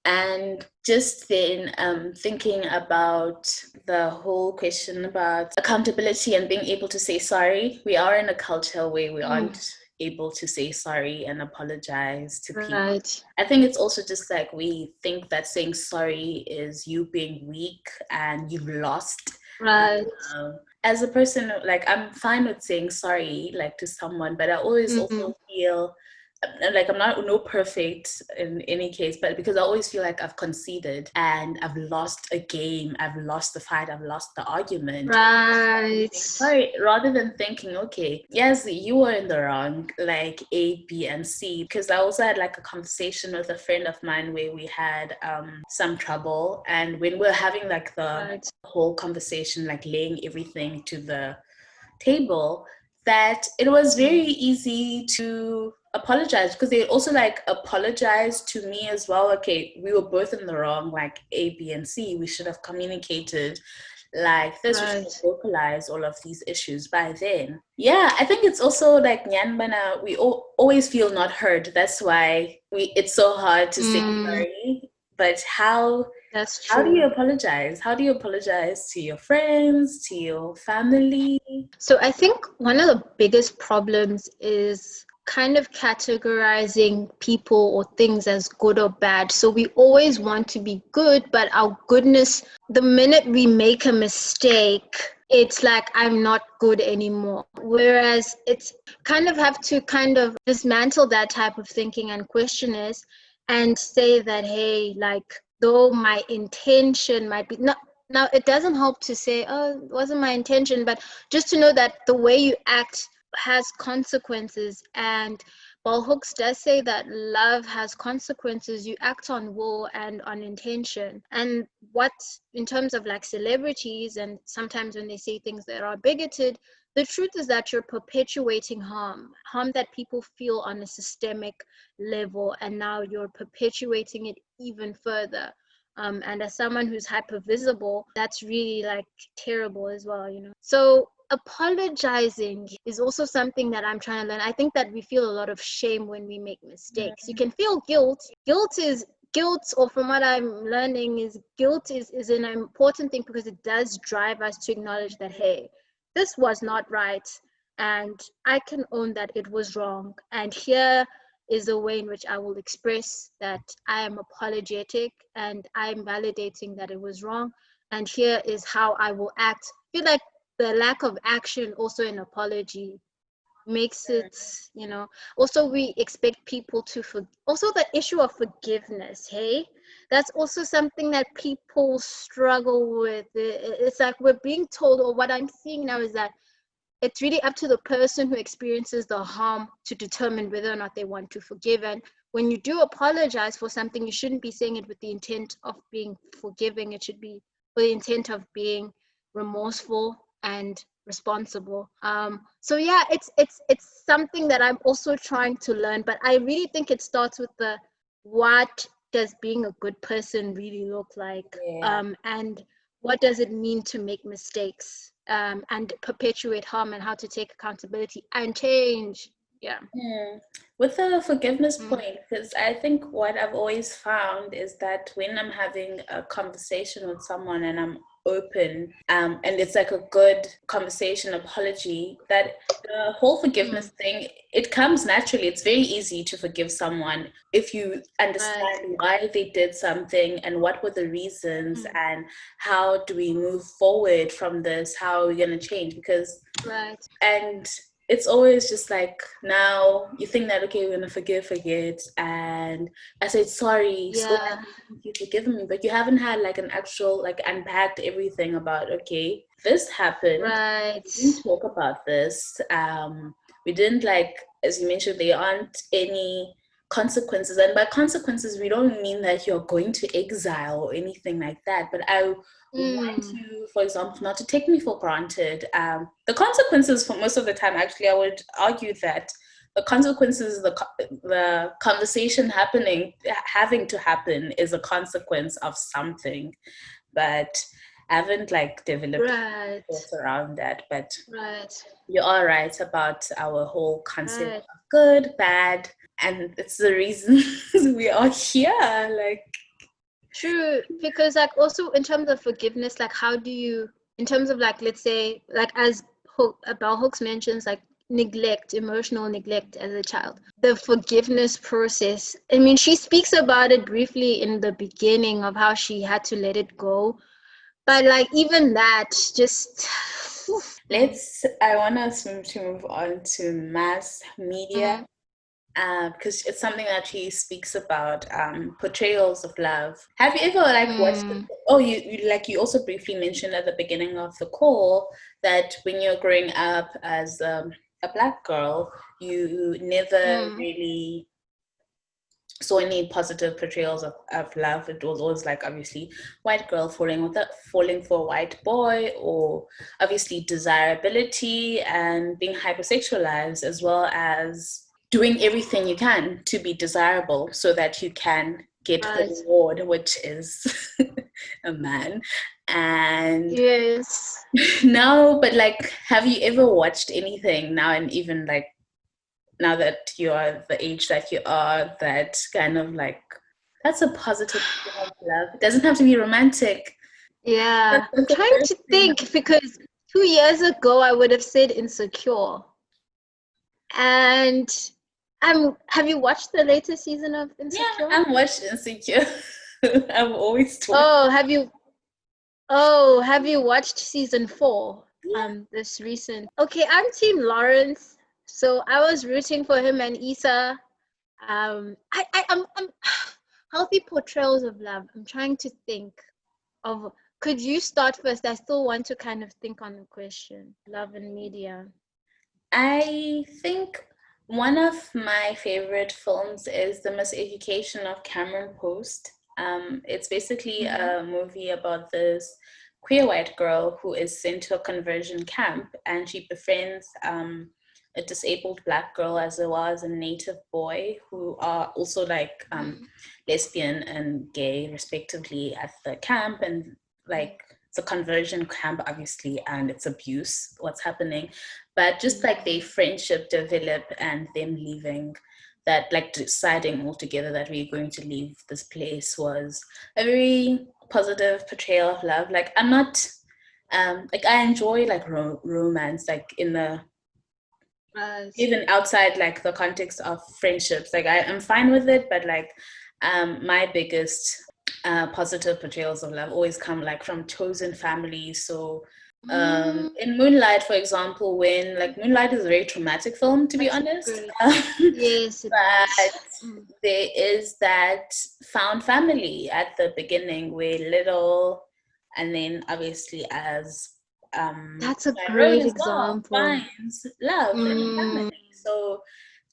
And just then thinking about the whole question about accountability and being able to say sorry. We are in a culture where we aren't able to say sorry and apologize to people. I think it's also just like we think that saying sorry is you being weak and you've lost. Right. As a person, like I'm fine with saying sorry, like to someone, but I always also feel like I'm not perfect in any case, but because I always feel like I've conceded and I've lost a game, I've lost the fight, I've lost the argument. Right. Sorry, rather than thinking, okay, yes, you were in the wrong, like A, B, and C. Because I also had like a conversation with a friend of mine where we had some trouble, and when we were having like the whole conversation, like laying everything to the table, that it was very easy to apologize, because they also like apologized to me as well. Okay, we were both in the wrong, like A, B, and C. We should have communicated like this. We should have vocalized all of these issues by then. Yeah, I think it's also like Nyanbana, we always feel not heard. That's why it's so hard to say sorry. But how do you apologize? How do you apologize to your friends, to your family? So I think one of the biggest problems is kind of categorizing people or things as good or bad. So we always want to be good, but our goodness, the minute we make a mistake, it's like, I'm not good anymore. Whereas it's kind of have to kind of dismantle that type of thinking and question it and say that, hey, like, though my intention might be not, now it doesn't help to say, oh, it wasn't my intention, but just to know that the way you act has consequences. And Bell Hooks does say that love has consequences. You act on will and on intention. And what, in terms of like celebrities, and sometimes when they say things that are bigoted, the truth is that you're perpetuating harm that people feel on a systemic level, and now you're perpetuating it even further. And as someone who's hyper visible, that's really like terrible as well, you know. So apologizing is also something that I'm trying to learn. I think that we feel a lot of shame when we make mistakes. You can feel guilt. Guilt, or from what I'm learning, is guilt is an important thing, because it does drive us to acknowledge that, hey, this was not right, and I can own that it was wrong. And here is a way in which I will express that I am apologetic and I'm validating that it was wrong. And here is how I will act. I feel like the lack of action also in apology makes it, you know, also we expect people to also the issue of forgiveness, hey, that's also something that people struggle with. It's like we're being told, or what I'm seeing now is that it's really up to the person who experiences the harm to determine whether or not they want to forgive. And when you do apologize for something, you shouldn't be saying it with the intent of being forgiving. It should be with the intent of being remorseful and responsible. So yeah, it's something that I'm also trying to learn, but I really think it starts with the, what does being a good person really look like? And what does it mean to make mistakes, and perpetuate harm, and how to take accountability and change. With the forgiveness point, because I think what I've always found is that when I'm having a conversation with someone and I'm open, and it's like a good conversation apology, that the whole forgiveness thing, it comes naturally. It's very easy to forgive someone if you understand why they did something and what were the reasons and how do we move forward from this, how are we going to change, because and it's always just like, now you think that, okay, we're gonna forget, and I said sorry, so you've forgiven me, but you haven't had like an actual, like, unpacked everything about, okay, this happened, we didn't talk about this, we didn't, like, as you mentioned, there aren't any consequences, and by consequences we don't mean that you're going to exile or anything like that, but I want you, for example, not to take me for granted. The consequences, for most of the time, actually, I would argue that the consequences, the conversation having to happen, is a consequence of something, but I haven't like developed thoughts around that. But you are right about our whole concept of good, bad, and it's the reason we are here. Like, true, because like also in terms of forgiveness, like how do you, in terms of like, let's say, like as Bell Hooks mentions, like neglect, emotional neglect as a child, the forgiveness process. I mean, she speaks about it briefly in the beginning of how she had to let it go, but like even that, just I want us to move on to mass media. Because it's something that he speaks about, portrayals of love. Have you ever like watched you also briefly mentioned at the beginning of the call that when you're growing up as a Black girl, you never really saw any positive portrayals of love. It was always like, obviously, white girl falling for a white boy, or obviously desirability and being hypersexualized, as well as doing everything you can to be desirable so that you can get the reward, which is a man. And now, but like, have you ever watched anything now, and even like now that you are the age that you are, that kind of like, that's a positive love? It doesn't have to be romantic. Yeah, I'm trying to think, because 2 years ago I would have said Insecure. And have you watched the latest season of Insecure? Yeah, I'm watching Insecure. I've always told. Have you watched season 4? Yeah. This recent. Okay, I'm Team Lawrence, so I was rooting for him and Issa. I'm healthy portrayals of love. I'm trying to think of. Could you start first? I still want to kind of think on the question. Love and media. I think one of my favorite films is The Miseducation of Cameron Post. It's basically a movie about this queer white girl who is sent to a conversion camp, and she befriends a disabled Black girl as well as a native boy, who are also like lesbian and gay respectively at the camp. And like, it's a conversion camp, obviously, and it's abuse what's happening, but just like their friendship develop and them leaving, that like deciding altogether that we're going to leave this place, was a very positive portrayal of love. Like, I'm not like, I enjoy like romance, like in the even outside like the context of friendships, like I'm fine with it, but like my biggest positive portrayals of love always come like from chosen families. So in Moonlight, for example, when like Moonlight is a very traumatic film, to be honest. Yes, but there is that found family at the beginning where Little, and then obviously as that's a great example, finds love and family. So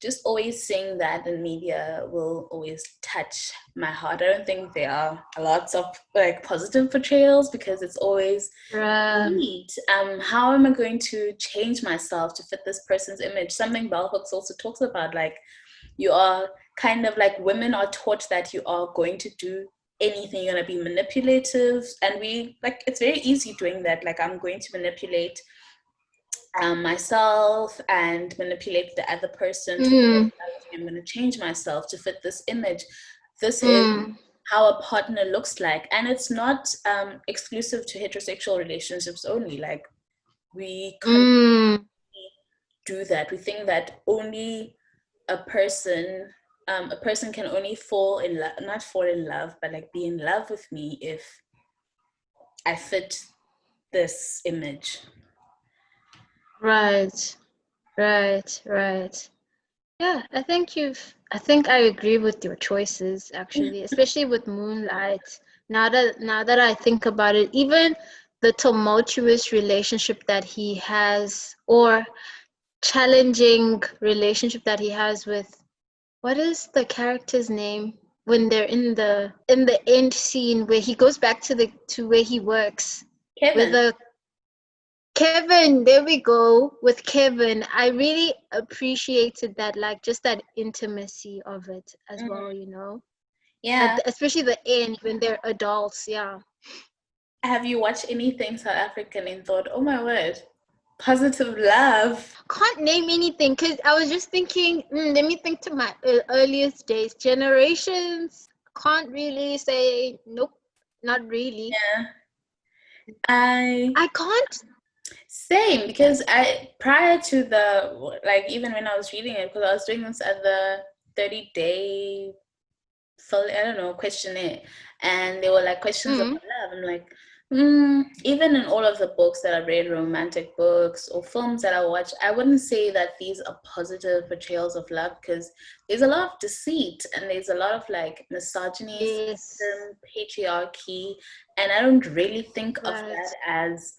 just always seeing that in media will always touch my heart. I don't think there are lots of like positive portrayals, because it's always neat. How am I going to change myself to fit this person's image? Something Bell Hooks also talks about, like, you are kind of like, women are taught that you are going to do anything, you're going to be manipulative, and we like, it's very easy doing that. Like, I'm going to manipulate myself and manipulate the other person to I'm going to change myself to fit this image. This is how a partner looks like. And it's not exclusive to heterosexual relationships only. Like, we can't do that. We think that only a person can only fall in love, not fall in love, but like be in love with me if I fit this image. Right. Yeah, I think I agree with your choices actually, especially with Moonlight. Now that I think about it, even the tumultuous relationship that he has, or challenging relationship that he has with, what is the character's name when they're in the end scene where he goes back to where he works with Kevin. the Kevin, there we go. With Kevin, I really appreciated that, like just that intimacy of it as well, you know? Yeah. Especially the end when they're adults, yeah. Have you watched anything South African and thought, oh my word, positive love? Can't name anything because I was just thinking, let me think to my earliest days. Generations, can't really say, nope, not really. Yeah. I can't. Same, because I, prior to the, like, even when I was reading it, because I was doing this at the 30-day, I don't know, questionnaire, and they were like questions about love. I'm like, even in all of the books that I read, romantic books or films that I watch, I wouldn't say that these are positive portrayals of love, because there's a lot of deceit and there's a lot of like misogyny, sexism, patriarchy, and I don't really think of that as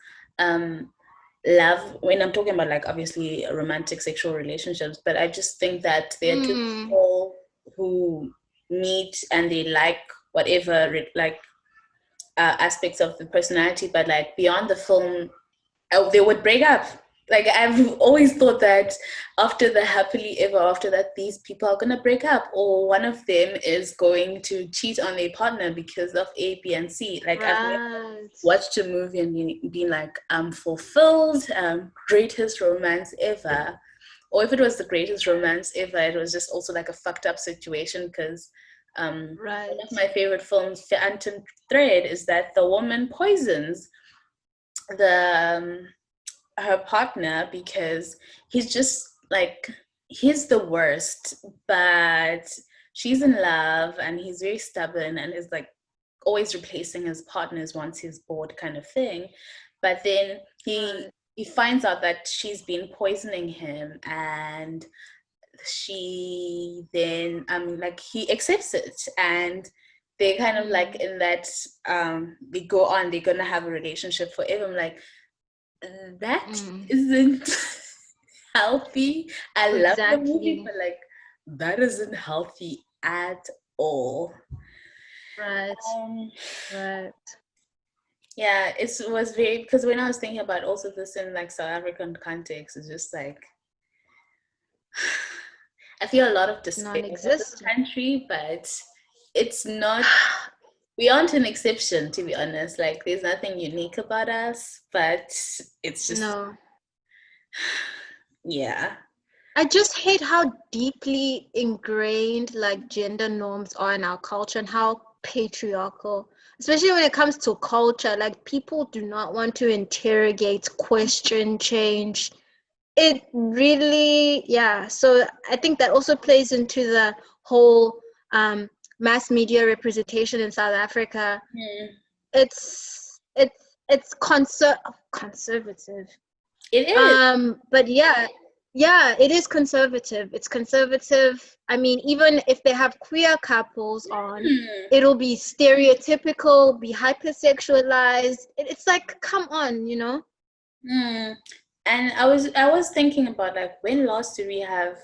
love when I'm talking about, like, obviously romantic sexual relationships. But I just think that there are two people who meet and they like whatever like aspects of the personality, but like beyond the film, they would break up. Like, I've always thought that after the happily ever after, that these people are going to break up, or one of them is going to cheat on their partner because of A, B, and C. Like, I've never watched a movie and been like, I'm fulfilled, greatest romance ever. Or if it was the greatest romance ever, it was just also like a fucked up situation, because one of my favorite films, Phantom Thread, is that the woman poisons the her partner because he's just like, he's the worst, but she's in love and he's very stubborn and is like always replacing his partners once he's bored, kind of thing. But then he finds out that she's been poisoning him, and she then like, he accepts it, and they kind of like in that they go on, they're gonna have a relationship forever. I'm like, that isn't healthy. I love the movie, but like, that isn't healthy at all. Right. Yeah, it was very, because when I was thinking about also this in like South African context, it's just like, I feel a lot of despair of this country, but it's not, we aren't an exception, to be honest. Like, there's nothing unique about us, but it's just, yeah. I just hate how deeply ingrained like gender norms are in our culture, and how patriarchal, especially when it comes to culture. Like, people do not want to interrogate, question, change. It really, yeah. So I think that also plays into the whole mass media representation in South Africa. It's conservative. It is. But yeah, it is conservative. It's conservative. I mean, even if they have queer couples on, it'll be stereotypical, be hypersexualized. It's like, come on, you know? And I was thinking about, like, when last do we have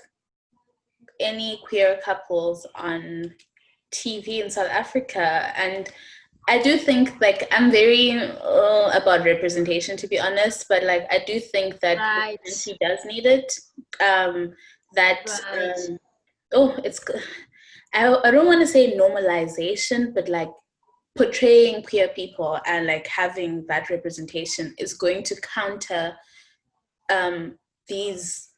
any queer couples on TV in South Africa? And I do think, like, I'm very about representation, to be honest, but like, I do think that the country does need it. I don't want to say normalization, but like, portraying queer people and like having that representation is going to counter these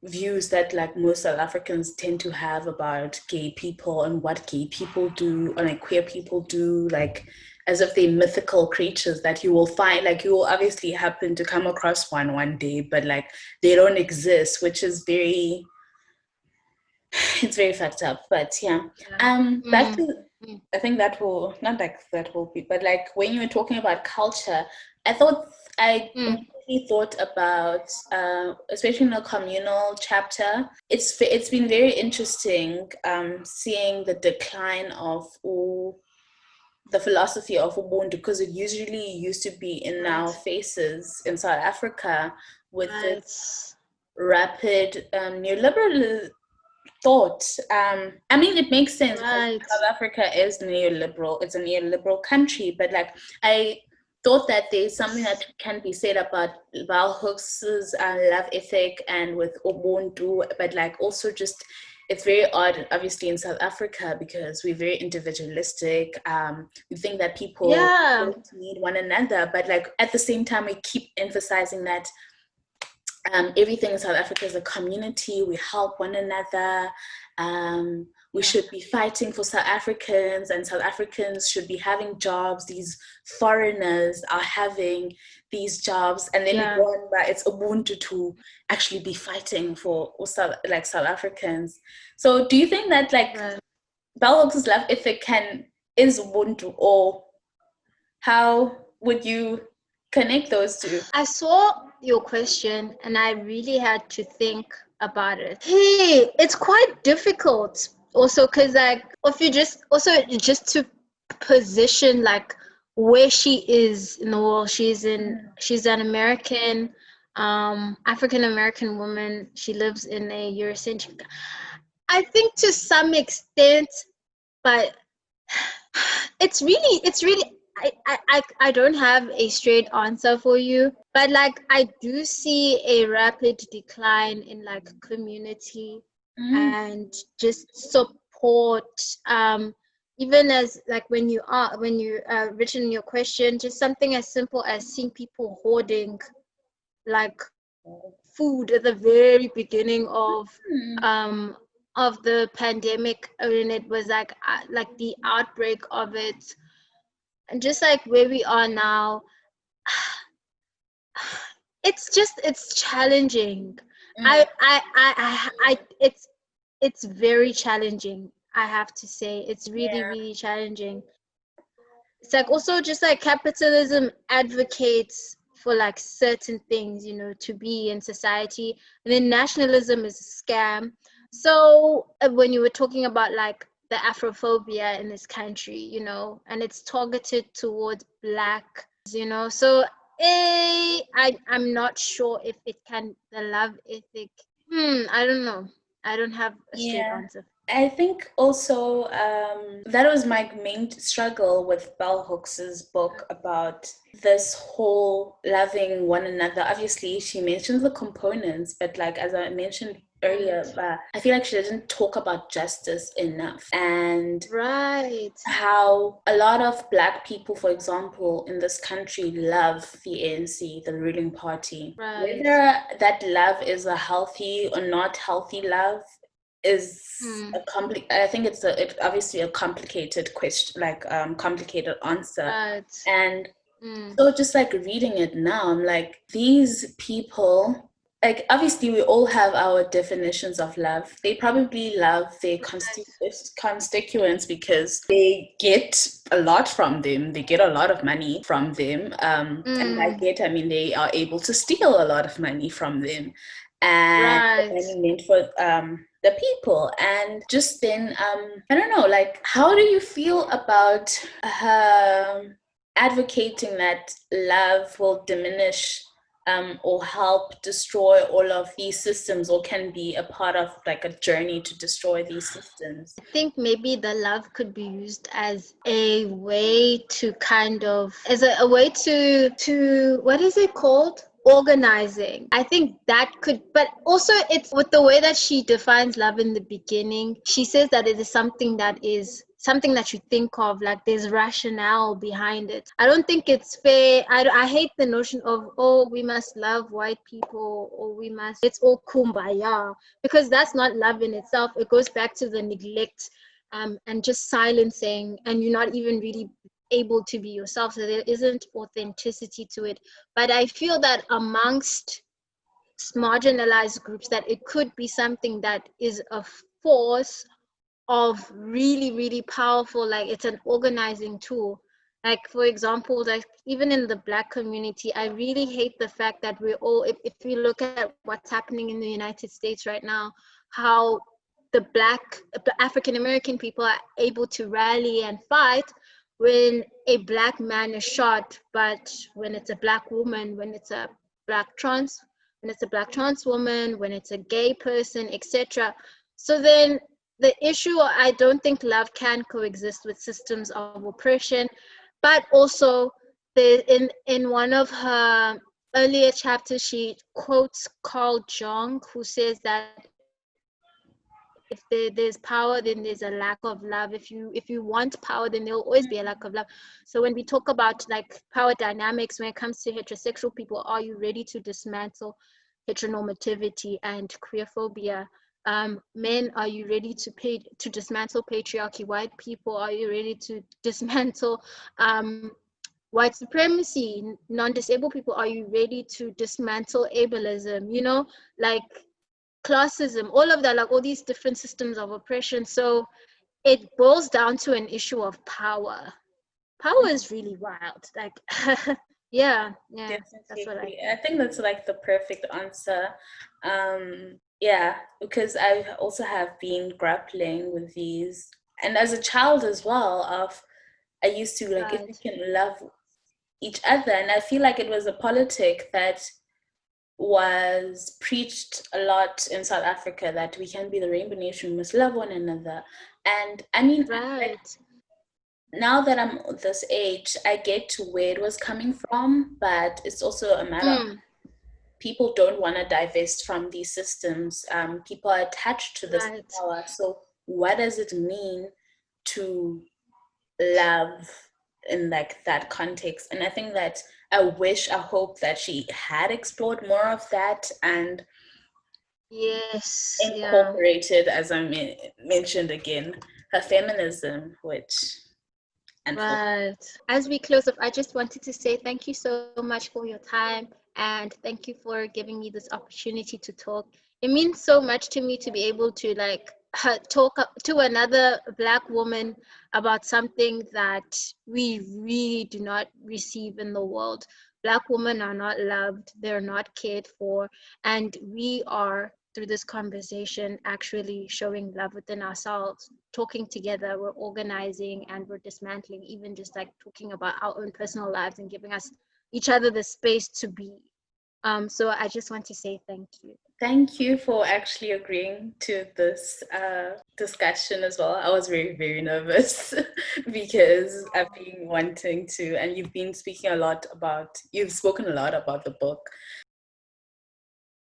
views that like most South Africans tend to have about gay people and what gay people do and like queer people do, like as if they're mythical creatures that you will find, like you will obviously happen to come across one day, but like they don't exist, which is very, it's very fucked up. But yeah, back to, I think that will, not like that will be, but like when you were talking about culture, I completely thought about, especially in the communal chapter, it's been very interesting seeing the decline of the philosophy of Ubuntu, because it usually used to be in our faces in South Africa with this rapid neoliberal thought. I mean, it makes sense because South Africa is neoliberal. It's a neoliberal country, but like I thought that there's something that can be said about Bell Hooks's love ethic and with Ubuntu, but like also just it's very odd, obviously, in South Africa because we're very individualistic. We think that people don't need one another, but like at the same time, we keep emphasizing that everything in South Africa is a community. We help one another. We should be fighting for South Africans, and South Africans should be having jobs. These foreigners are having these jobs, and then we go on, but it's Ubuntu to actually be fighting for South Africans. So, do you think that like Bell Hooks' love ethic is Ubuntu, or how would you connect those two? I saw your question and I really had to think about it. Hey, it's quite difficult also because like if you just to position like where she is in the world. She's an American, African American woman. She lives in a Eurocentric, I think to some extent, but it's really I don't have a straight answer for you, but like I do see a rapid decline in like community and just support, even as like when you written in your question, just something as simple as seeing people hoarding like food at the very beginning of the pandemic, when it was like the outbreak of it, and just like where we are now. It's challenging. It's very challenging. I have to say it's really challenging. It's like also just like capitalism advocates for like certain things, to be in society, and then nationalism is a scam. So when you were talking about like the Afrophobia in this country, and it's targeted towards Black, so I'm not sure if it can, the love ethic. I don't know. I don't have a straight answer. I think also that was my main struggle with Bell Hooks's book about this whole loving one another. Obviously, she mentions the components, but like as I mentioned earlier, I feel like she didn't talk about justice enough, and how a lot of Black people, for example, in this country love the ANC, the ruling party. Whether that love is a healthy or not healthy love is I think it's obviously a complicated question, like complicated answer. And so just like reading it now, I'm like, these people, like obviously we all have our definitions of love. They probably love their constituents because they get a lot from them. They get a lot of money from them. And I mean, they are able to steal a lot of money from them. And the money meant for the people. And just then I don't know, like, how do you feel about advocating that love will diminish or help destroy all of these systems, or can be a part of like a journey to destroy these systems? I think maybe the love could be used as a way to kind of, as a way to what is it called? organizing. I think that could, but also it's with the way that she defines love in the beginning. She says that it is something that you think of, like there's rationale behind it. I don't think it's fair. I hate the notion of, oh, we must love white people, or it's all kumbaya, because that's not love in itself. It goes back to the neglect, and just silencing, and you're not even really able to be yourself, so there isn't authenticity to it. But I feel that amongst marginalized groups, that it could be something that is a force of really, really powerful, like it's an organizing tool. Like, for example, like even in the Black community, I really hate the fact that we're all, if we look at what's happening in the United States right now, how the African American people are able to rally and fight when a Black man is shot, but when it's a Black woman, when it's a Black trans woman, when it's a gay person, etc. So then the issue, I don't think love can coexist with systems of oppression. But also, in one of her earlier chapters, she quotes Carl Jung, who says that if there's power, then there's a lack of love. If you want power, then there'll always be a lack of love. So when we talk about like power dynamics, when it comes to heterosexual people, are you ready to dismantle heteronormativity and queerphobia? Men, are you ready to dismantle patriarchy? White people, are you ready to dismantle white supremacy? Non-disabled people, are you ready to dismantle ableism? Like classism, all of that, like all these different systems of oppression. So it boils down to an issue of power. Power is really wild. Like, yeah, that's what I think that's like the perfect answer. Yeah, because I also have been grappling with these, and as a child as well, I used to like, if we can love each other, and I feel like it was a politic that was preached a lot in South Africa, that we can be the Rainbow Nation, we must love one another. And I mean, right. now that I'm this age, I get to where it was coming from, but it's also a matter of people don't want to divest from these systems. People are attached to this power. So what does it mean to love in like that context? And I think that I hope that she had explored more of that and incorporated, as I mentioned again, her feminism, which right. As we close up, I just wanted to say thank you so much for your time, and thank you for giving me this opportunity to talk. It means so much to me to be able to like talk to another Black woman about something that we really do not receive in the world. Black women are not loved, they're not cared for, and we are, through this conversation, actually showing love within ourselves, talking together, we're organizing and we're dismantling, even just like talking about our own personal lives and giving us each other the space to be. So I just want to say thank you. Thank you for actually agreeing to this discussion as well. I was very, very nervous because I've been wanting to, and you've spoken a lot about the book.